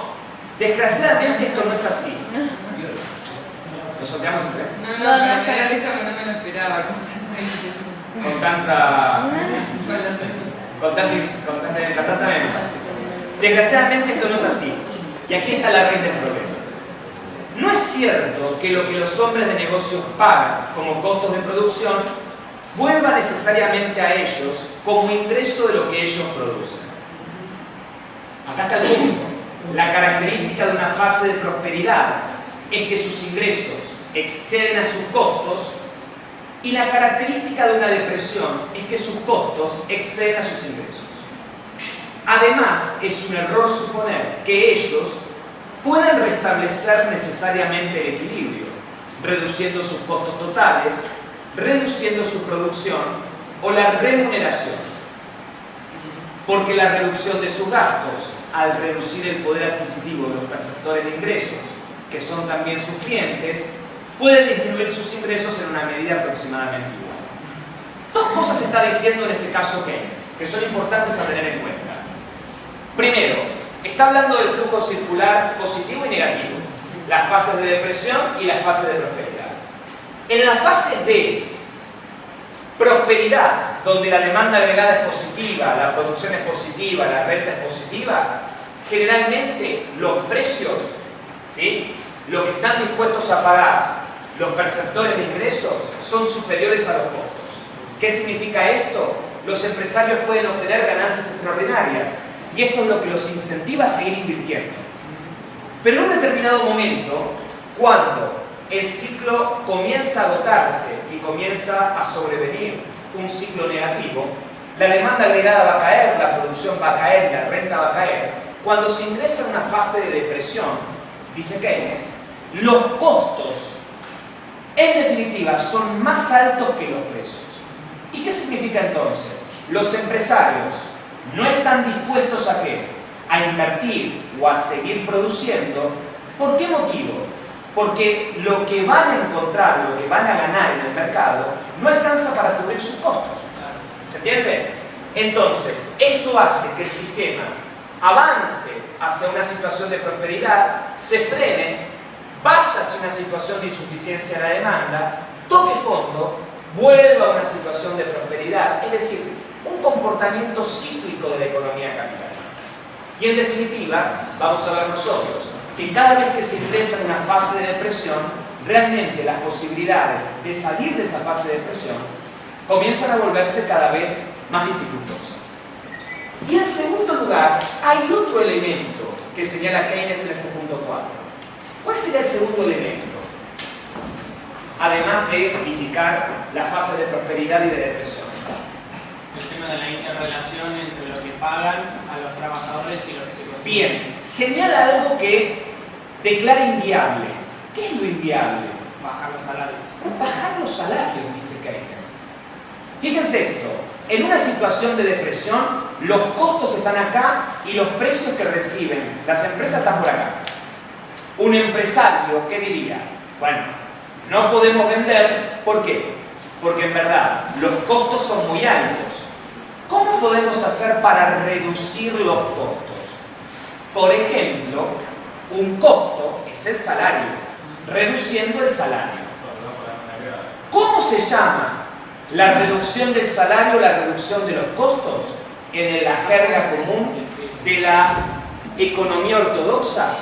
desgraciadamente esto no es así. ¿Nos sorteamos en tres? No, la risa, pero no me lo esperaba. Con tanta énfasis. Desgraciadamente esto no es así. Y aquí está la raíz del problema. No es cierto que lo que los hombres de negocios pagan como costos de producción vuelva necesariamente a ellos como ingreso de lo que ellos producen. Acá está el punto. La característica de una fase de prosperidad es que sus ingresos exceden a sus costos, y la característica de una depresión es que sus costos exceden a sus ingresos. Además, es un error suponer que ellos pueden restablecer necesariamente el equilibrio, reduciendo sus costos totales, reduciendo su producción o la remuneración. Porque la reducción de sus gastos, al reducir el poder adquisitivo de los perceptores de ingresos, que son también sus clientes, puede disminuir sus ingresos en una medida aproximadamente igual. Dos cosas está diciendo en este caso Keynes, que son importantes a tener en cuenta. Primero, está hablando del flujo circular positivo y negativo, las fases de depresión y las fases de prosperidad. En las fases de prosperidad, donde la demanda agregada es positiva, la producción es positiva, la renta es positiva, generalmente los precios, ¿sí?, lo que están dispuestos a pagar los perceptores de ingresos son superiores a los costos. ¿Qué significa esto? Los empresarios pueden obtener ganancias extraordinarias y esto es lo que los incentiva a seguir invirtiendo. Pero en un determinado momento, cuando el ciclo comienza a agotarse y comienza a sobrevenir un ciclo negativo, la demanda agregada va a caer, la producción va a caer, la renta va a caer. Cuando se ingresa en una fase de depresión, dice Keynes, los costos en definitiva son más altos que los precios. ¿Y qué significa entonces? Los empresarios no están dispuestos a ¿qué? A invertir o a seguir produciendo. ¿Por qué motivo? Porque lo que van a encontrar, lo que van a ganar en el mercado, no alcanza para cubrir sus costos. ¿Se entiende? Entonces, esto hace que el sistema avance hacia una situación de prosperidad, se frene, vaya hacia una situación de insuficiencia de la demanda, toque fondo, vuelva a una situación de prosperidad, es decir, un comportamiento cíclico de la economía capitalista. Y en definitiva, vamos a ver nosotros que cada vez que se ingresa en una fase de depresión, realmente las posibilidades de salir de esa fase de depresión comienzan a volverse cada vez más dificultosas. Y en segundo lugar, hay otro elemento que señala Keynes en ese punto 4. ¿Cuál sería el segundo elemento? Además de indicar la fase de prosperidad y de depresión. El tema de la interrelación entre lo que pagan a los trabajadores y lo que se consume. Bien, señala algo que declara inviable. ¿Qué es lo inviable? Bajar los salarios. Bajar los salarios, dice Keynes. Fíjense esto, en una situación de depresión, los costos están acá y los precios que reciben las empresas están por acá. Un empresario, ¿qué diría? Bueno, no podemos vender, ¿por qué? Porque en verdad los costos son muy altos. ¿Cómo podemos hacer para reducir los costos? Por ejemplo, un costo es el salario, reduciendo el salario. ¿Cómo se llama la reducción del salario, la reducción de los costos? En la jerga común de la economía ortodoxa,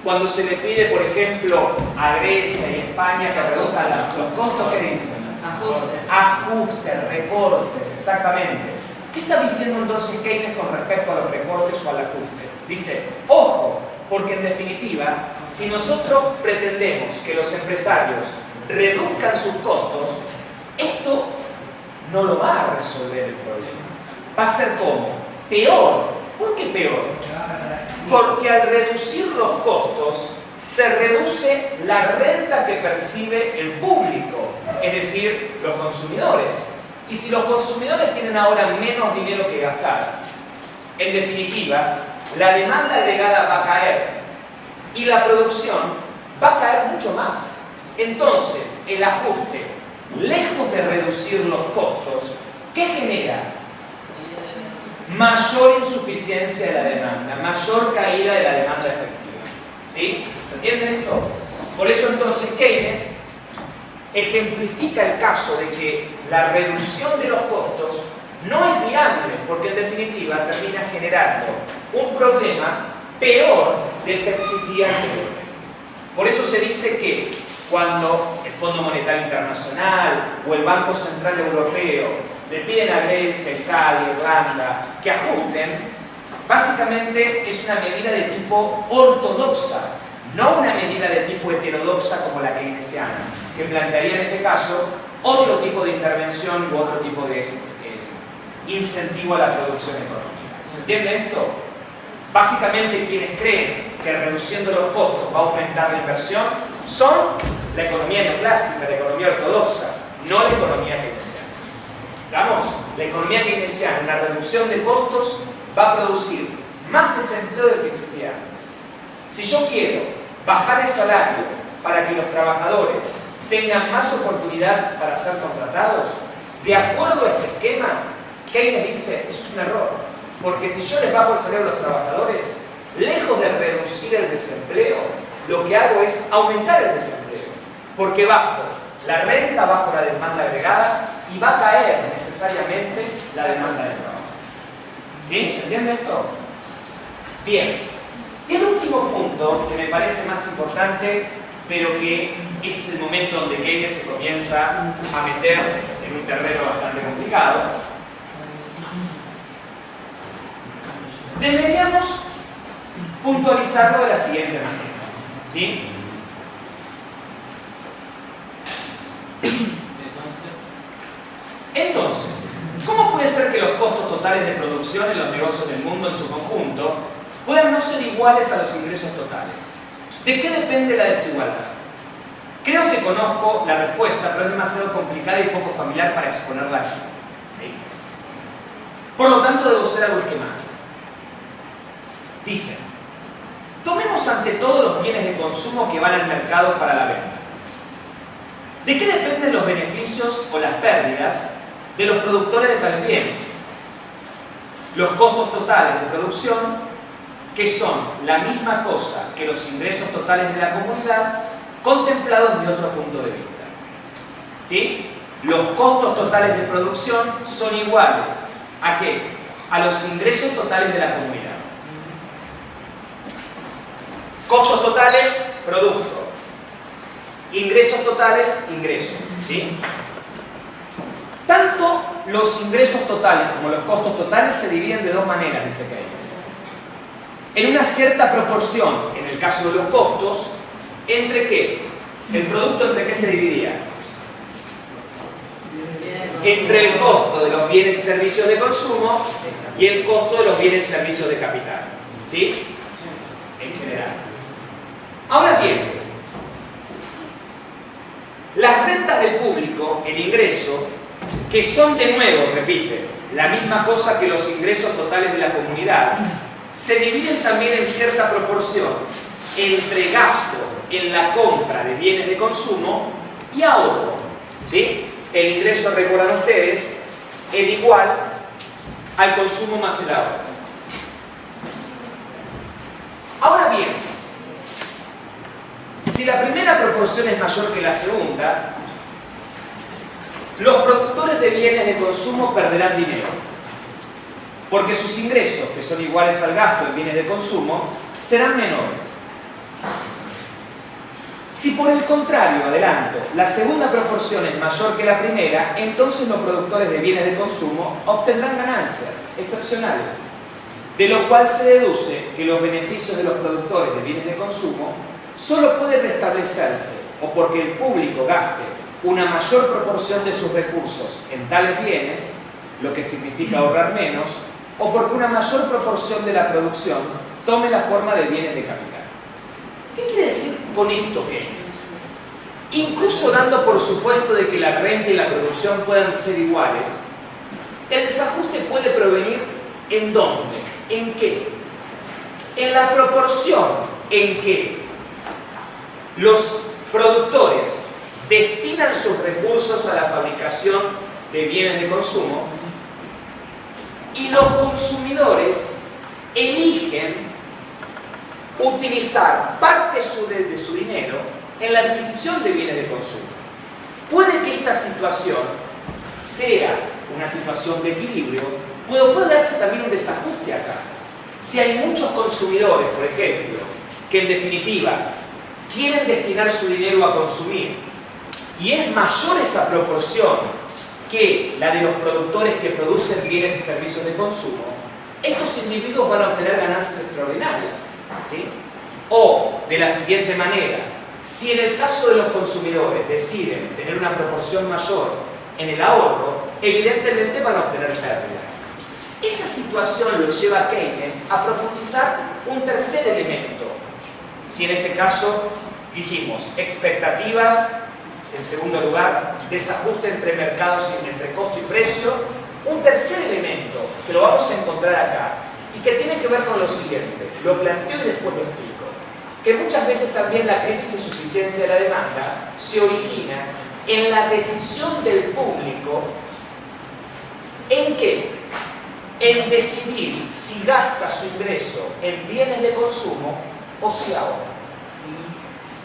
cuando se le pide, por ejemplo, a Grecia y España que reduzcan los costos, ¿qué dicen? Ajustes, recortes, exactamente. ¿Qué está diciendo entonces Keynes con respecto a los recortes o al ajuste? Dice, ojo, porque en definitiva, si nosotros pretendemos que los empresarios reduzcan sus costos, esto no lo va a resolver el problema. Va a ser como peor. ¿Por qué peor? Porque al reducir los costos, se reduce la renta que percibe el público, es decir, los consumidores. Y si los consumidores tienen ahora menos dinero que gastar, En definitiva, la demanda agregada va a caer y la producción va a caer mucho más. Entonces, el ajuste, lejos de reducir los costos, ¿qué genera? Mayor insuficiencia de la demanda, mayor caída de la demanda efectiva. ¿Sí? ¿Se entiende esto? Por eso entonces Keynes ejemplifica el caso de que la reducción de los costos no es viable, porque en definitiva termina generando un problema peor del que existía anteriormente. Por eso se dice que cuando el Fondo Monetario Internacional o el Banco Central Europeo le piden a Grecia, Italia, Irlanda que ajusten, básicamente es una medida de tipo ortodoxa, no una medida de tipo heterodoxa como la keynesiana, que plantearía en este caso otro tipo de intervención u otro tipo de incentivo a la producción económica. ¿Se entiende esto? Básicamente quienes creen que reduciendo los costos va a aumentar la inversión son la economía neoclásica, la economía ortodoxa, no la economía keynesiana. Vamos, la economía keynesiana, una reducción de costos va a producir más desempleo del que existía antes. Si yo quiero bajar el salario para que los trabajadores tengan más oportunidad para ser contratados, de acuerdo a este esquema, Keynes dice, eso es un error, porque si yo les bajo el salario a los trabajadores, lejos de reducir el desempleo, lo que hago es aumentar el desempleo, porque bajo la renta, bajo la demanda agregada y va a caer necesariamente la demanda de trabajo. ¿Sí? ¿Se entiende esto? Bien. Y el último punto, que me parece más importante, pero que ese es el momento donde Keynes se comienza a meter en un terreno bastante complicado. Deberíamos puntualizarlo de la siguiente manera. ¿Sí? Entonces, ¿cómo puede ser que los costos totales de producción en los negocios del mundo en su conjunto puedan no ser iguales a los ingresos totales? ¿De qué depende la desigualdad? Creo que conozco la respuesta, pero es demasiado complicada y poco familiar para exponerla aquí. ¿Sí? Por lo tanto, debo ser algo esquemático. Dice, tomemos ante todo los bienes de consumo que van al mercado para la venta. ¿De qué dependen los beneficios o las pérdidas de los productores de tales bienes? Los costos totales de producción, que son la misma cosa que los ingresos totales de la comunidad, contemplados de otro punto de vista. ¿Sí? Los costos totales de producción son iguales ¿a qué? A los ingresos totales de la comunidad. Costos totales, producto. Ingresos totales, ingreso. ¿Sí? Tanto los ingresos totales como los costos totales se dividen de dos maneras, dice Keynes. En una cierta proporción, en el caso de los costos, ¿entre qué? ¿El producto entre qué se dividía? Entre el costo de los bienes y servicios de consumo y el costo de los bienes y servicios de capital. ¿Sí? En general. Ahora bien, las rentas del público, el ingreso, que son de nuevo, repite, la misma cosa que los ingresos totales de la comunidad, se dividen también en cierta proporción entre gasto en la compra de bienes de consumo y ahorro. ¿Sí? El ingreso, recuerdan ustedes, es igual al consumo más el ahorro. Ahora bien, si la primera proporción es mayor que la segunda, los productores de bienes de consumo perderán dinero, porque sus ingresos, que son iguales al gasto en bienes de consumo, serán menores. Si por el contrario, adelanto, la segunda proporción es mayor que la primera, entonces los productores de bienes de consumo obtendrán ganancias excepcionales, de lo cual se deduce que los beneficios de los productores de bienes de consumo solo pueden restablecerse o porque el público gaste una mayor proporción de sus recursos en tales bienes, lo que significa ahorrar menos, o porque una mayor proporción de la producción tome la forma de bienes de capital. ¿Qué quiere decir con esto, Keynes? Incluso dando por supuesto de que la renta y la producción puedan ser iguales, el desajuste puede provenir ¿en dónde? ¿En qué? En la proporción en que los productores destinan sus recursos a la fabricación de bienes de consumo y los consumidores eligen utilizar parte de su dinero en la adquisición de bienes de consumo. Puede que esta situación sea una situación de equilibrio, pero puede darse también un desajuste acá. Si hay muchos consumidores, por ejemplo, que en definitiva quieren destinar su dinero a consumir y es mayor esa proporción que la de los productores que producen bienes y servicios de consumo, estos individuos van a obtener ganancias extraordinarias, ¿sí? O, de la siguiente manera, si en el caso de los consumidores deciden tener una proporción mayor en el ahorro, evidentemente van a obtener pérdidas. Esa situación lo lleva a Keynes a profundizar un tercer elemento. Si en este caso dijimos expectativas, en segundo lugar, desajuste entre mercados y entre costo y precio, un tercer elemento que lo vamos a encontrar acá y que tiene que ver con lo siguiente, lo planteo y después lo explico, que muchas veces también la crisis de insuficiencia de la demanda se origina en la decisión del público ¿en qué? En decidir si gasta su ingreso en bienes de consumo o si ahorra.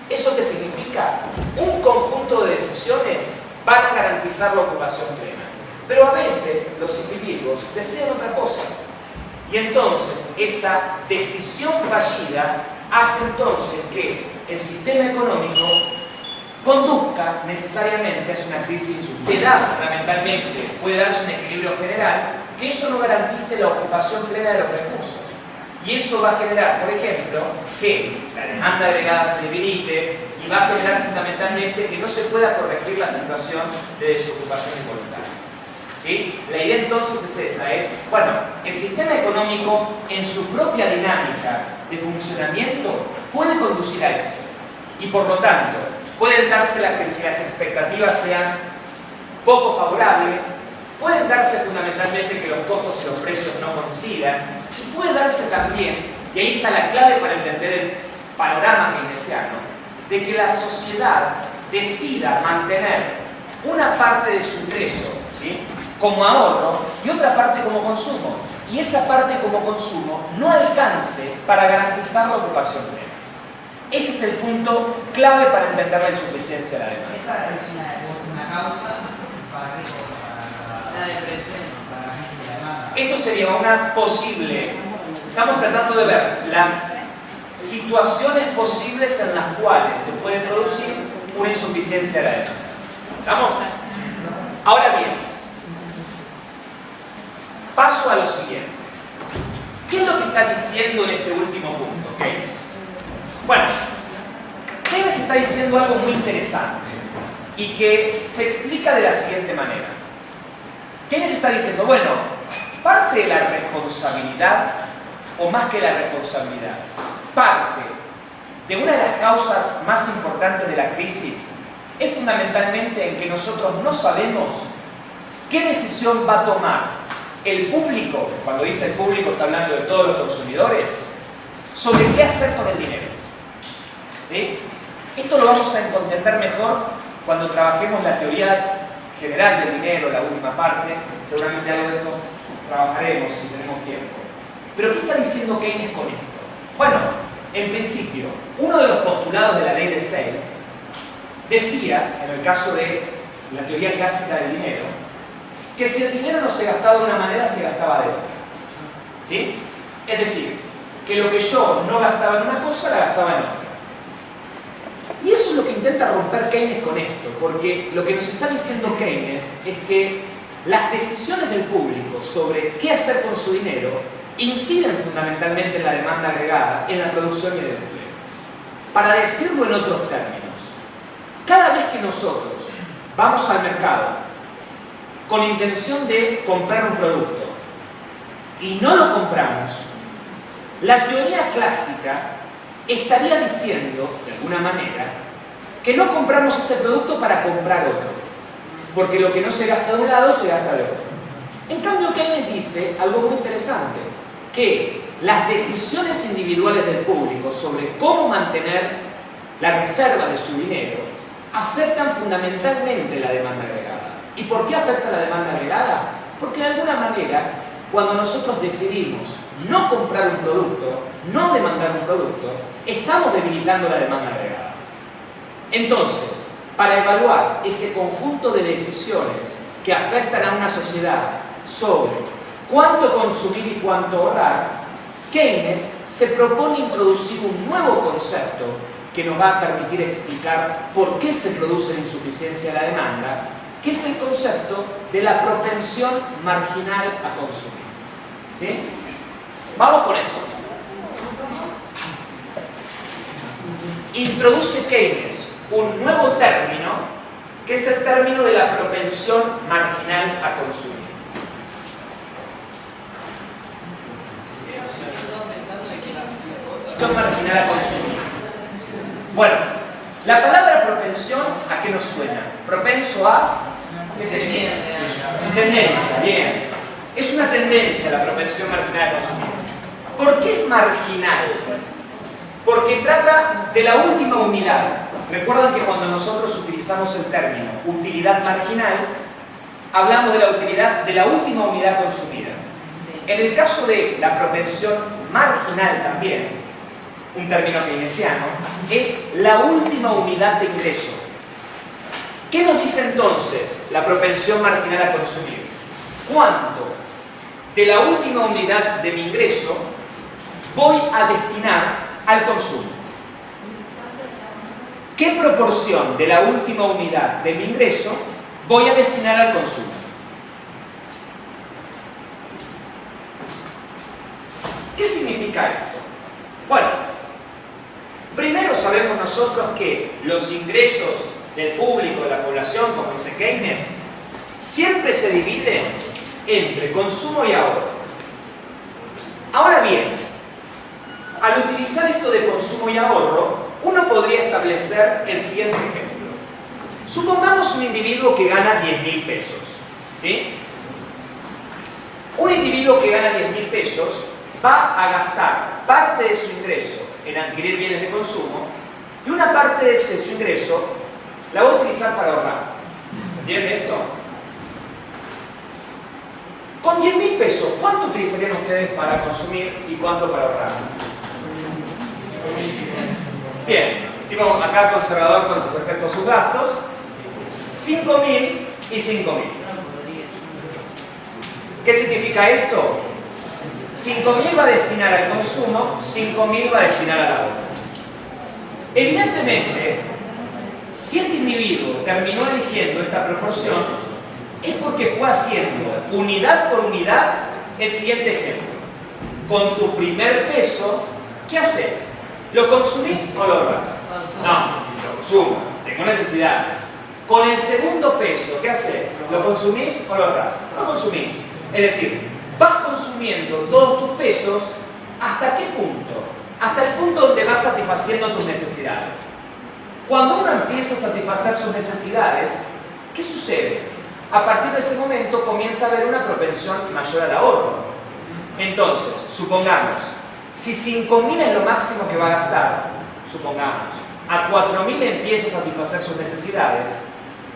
¿Eso qué significa? Un conjunto de decisiones van a garantizar la ocupación plena. Pero a veces los individuos desean otra cosa. Y entonces esa decisión fallida hace entonces que el sistema económico conduzca necesariamente hacia una crisis de insuficiencia. Fundamentalmente puede darse un equilibrio general que eso no garantice la ocupación plena de los recursos. Y eso va a generar, por ejemplo, que la demanda agregada se debilite y va a generar fundamentalmente que no se pueda corregir la situación de desocupación involuntaria. ¿Sí? La idea entonces es esa, bueno, el sistema económico en su propia dinámica de funcionamiento puede conducir a esto. Y por lo tanto, pueden darse que las expectativas sean poco favorables, pueden darse fundamentalmente que los costos y los precios no coincidan, y puede darse también, y ahí está la clave para entender el panorama keynesiano, de que la sociedad decida mantener una parte de su ingreso, ¿sí?, como ahorro y otra parte como consumo, y esa parte como consumo no alcance para garantizar la ocupación plena. Ese es el punto clave para entender la insuficiencia de la demanda. ¿Esta es una causa para qué cosa? ¿Para la depresión? ¿Para la crisis de la demanda? Esto sería una posible... Estamos tratando de ver las situaciones posibles en las cuales se puede producir una insuficiencia de la demanda. ¿Vamos? Ahora bien, paso a lo siguiente. ¿Qué es lo que está diciendo en este último punto Keynes? Bueno, Keynes está diciendo algo muy interesante y que se explica de la siguiente manera. Keynes está diciendo, bueno, parte de la responsabilidad, o más que la responsabilidad, parte de una de las causas más importantes de la crisis es fundamentalmente en que nosotros no sabemos qué decisión va a tomar el público, cuando dice el público está hablando de todos los consumidores, sobre qué hacer con el dinero. ¿Sí? Esto lo vamos a entender mejor cuando trabajemos la teoría general del dinero, la última parte. Seguramente algo de esto trabajaremos si tenemos tiempo. Pero ¿qué está diciendo Keynes con esto? Bueno, en principio, uno de los postulados de la ley de Sale decía, en el caso de la teoría clásica del dinero, que si el dinero no se gastaba de una manera, se gastaba de otra. ¿Sí? Es decir, que lo que yo no gastaba en una cosa, la gastaba en otra. Y eso es lo que intenta romper Keynes con esto, porque lo que nos está diciendo Keynes es que las decisiones del público sobre qué hacer con su dinero inciden fundamentalmente en la demanda agregada, en la producción y el empleo. Para decirlo en otros términos, cada vez que nosotros vamos al mercado con intención de comprar un producto y no lo compramos, la teoría clásica estaría diciendo, de alguna manera, que no compramos ese producto para comprar otro, porque lo que no se gasta de un lado se gasta de otro. En cambio, Keynes dice algo muy interesante, que las decisiones individuales del público sobre cómo mantener la reserva de su dinero afectan fundamentalmente la demanda agregada. ¿Y por qué afecta la demanda agregada? Porque de alguna manera, cuando nosotros decidimos no comprar un producto, no demandar un producto, estamos debilitando la demanda agregada. Entonces, para evaluar ese conjunto de decisiones que afectan a una sociedad sobre cuánto consumir y cuánto ahorrar, Keynes se propone introducir un nuevo concepto que nos va a permitir explicar por qué se produce la insuficiencia de la demanda, que es el concepto de la propensión marginal a consumir. ¿Sí? Vamos con eso. Introduce Keynes un nuevo término, que es el término de la propensión marginal a consumir. Propensión marginal a consumir. Bueno, la palabra propensión, ¿a qué nos suena? Propenso a... ¿qué significa? Tendencia, bien. Es una tendencia la propensión marginal a consumir. ¿Por qué es marginal? Porque trata de la última unidad. Recuerdan que cuando nosotros utilizamos el término utilidad marginal, hablamos de la utilidad de la última unidad consumida. En el caso de la propensión marginal también, un término keynesiano, es la última unidad de ingreso. ¿Qué nos dice entonces la propensión marginal a consumir? ¿Cuánto de la última unidad de mi ingreso voy a destinar al consumo? ¿Qué proporción de la última unidad de mi ingreso voy a destinar al consumo? ¿Qué significa esto? Bueno, primero sabemos nosotros que los ingresos del público, de la población, como dice Keynes, siempre se dividen entre consumo y ahorro. Ahora bien, al utilizar esto de consumo y ahorro, uno podría establecer el siguiente ejemplo. Supongamos un individuo que gana 10.000 pesos. ¿Sí? Un individuo que gana 10.000 pesos va a gastar parte de su ingreso en adquirir bienes de consumo y una parte de su ingreso la va a utilizar para ahorrar. ¿Se entiende esto? Con 10.000 pesos, ¿cuánto utilizarían ustedes para consumir y cuánto para ahorrar? Bien, tipo acá conservador con respecto a sus gastos, 5.000 y 5.000. ¿Qué significa esto? 5.000 va a destinar al consumo, 5.000 va a destinar al ahorro. Evidentemente, si este individuo terminó eligiendo esta proporción, es porque fue haciendo unidad por unidad el siguiente ejemplo. Con tu primer peso, ¿qué haces? ¿Lo consumís o lo ahorrás? No, lo consumo, tengo necesidades. Con el segundo peso, ¿qué haces? ¿Lo consumís o lo ahorrás? Lo consumís. Es decir, vas consumiendo todos tus pesos, ¿hasta qué punto? Hasta el punto donde vas satisfaciendo tus necesidades. Cuando uno empieza a satisfacer sus necesidades, ¿qué sucede? A partir de ese momento comienza a haber una propensión mayor al ahorro. Entonces, supongamos, si 5.000 es lo máximo que va a gastar, supongamos, a 4.000 empieza a satisfacer sus necesidades,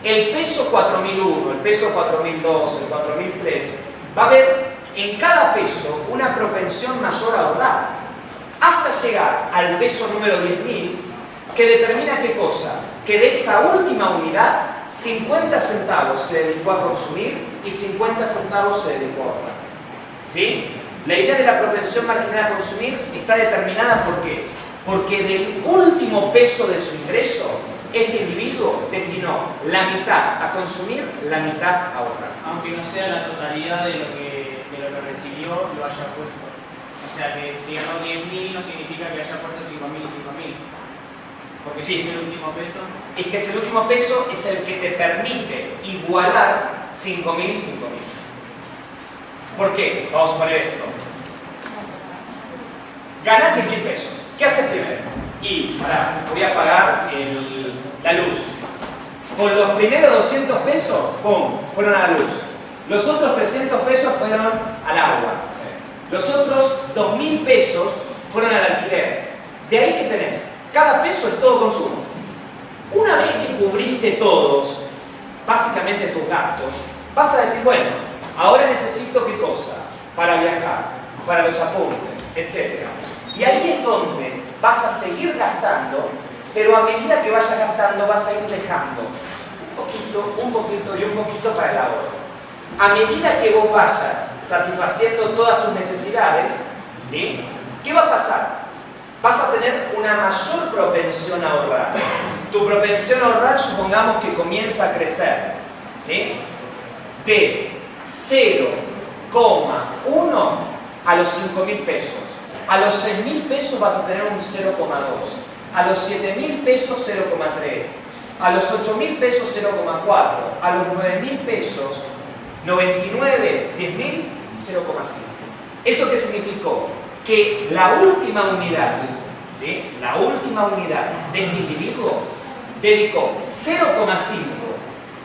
el peso 4.001, el peso 4.002, el 4.003, va a haber en cada peso una propensión mayor a ahorrar, hasta llegar al peso número 10.000, que determina qué cosa, que de esa última unidad 50 centavos se dedicó a consumir y 50 centavos se dedicó a ahorrar. ¿Sí? La idea de la propensión marginal a consumir está determinada ¿por qué? Porque del último peso de su ingreso, este individuo destinó la mitad a consumir, la mitad a ahorrar. Aunque no sea la totalidad de lo que recibió, lo haya puesto. O sea que si ganó 10.000 no significa que haya puesto 5.000 y 5.000. Porque sí, si es el último peso. Es que ese último peso es el que te permite igualar 5.000 y 5.000. ¿Por qué? Vamos a poner esto. Ganás 10.000 pesos. ¿Qué haces primero? Y, voy a pagar la luz. Con los primeros 200 pesos, ¡pum!, fueron a la luz. Los otros 300 pesos fueron al agua. Los otros 2.000 pesos fueron al alquiler. De ahí que tenés, cada peso es todo consumo. Una vez que cubriste todos, básicamente tus gastos, vas a decir, bueno, ahora necesito qué cosa, para viajar, para los apuntes, etc. Y ahí es donde vas a seguir gastando, pero a medida que vayas gastando vas a ir dejando un poquito y un poquito para el ahorro. A medida que vos vayas satisfaciendo todas tus necesidades, ¿sí? ¿Qué va a pasar? Vas a tener una mayor propensión a ahorrar. Tu propensión a ahorrar, supongamos que comienza a crecer, ¿sí? De 0,1 a los 5.000 pesos. A los 6.000 pesos vas a tener un 0,2. A los 7.000 pesos 0,3. A los 8.000 pesos 0,4. A los 9.000 pesos 99, 10.000, 0,5. ¿Eso qué significó? Que la última unidad, ¿sí? La última unidad de este individuo dedicó 0,5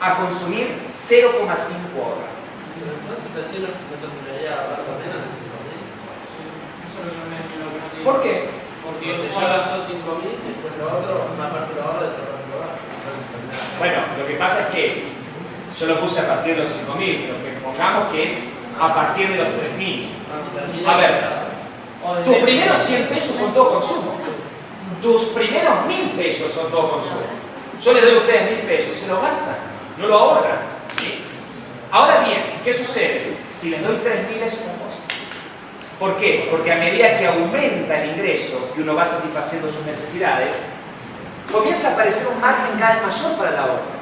a consumir 0,5 horas. Entonces así no terminaría ahorrando menos de 5.000. Eso es lo que no entiendo. ¿Por qué? Porque yo gasto 5.000 y después lo otro, una parte lo ahorro y otra parte lo gasto. Bueno, lo que pasa es que yo lo puse a partir de los 5.000, pero que pongamos que es a partir de los 3.000. A ver, tus primeros 100 pesos son todo consumo. Tus primeros 1.000 pesos son todo consumo. Yo les doy a ustedes 1.000 pesos, se lo gastan, no lo ahorran, ¿sí? Ahora bien, ¿qué sucede? Si les doy 3.000 es una cosa. ¿Por qué? Porque a medida que aumenta el ingreso y uno va satisfaciendo sus necesidades, comienza a aparecer un margen cada vez mayor para el ahorro.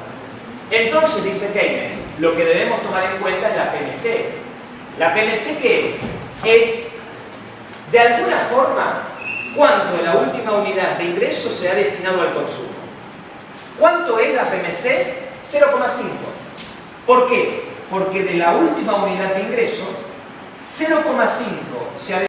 Entonces, dice Keynes, lo que debemos tomar en cuenta es la PMC. ¿La PMC qué es? Es, de alguna forma, cuánto de la última unidad de ingreso se ha destinado al consumo. ¿Cuánto es la PMC? 0,5. ¿Por qué? Porque de la última unidad de ingreso, 0,5 se ha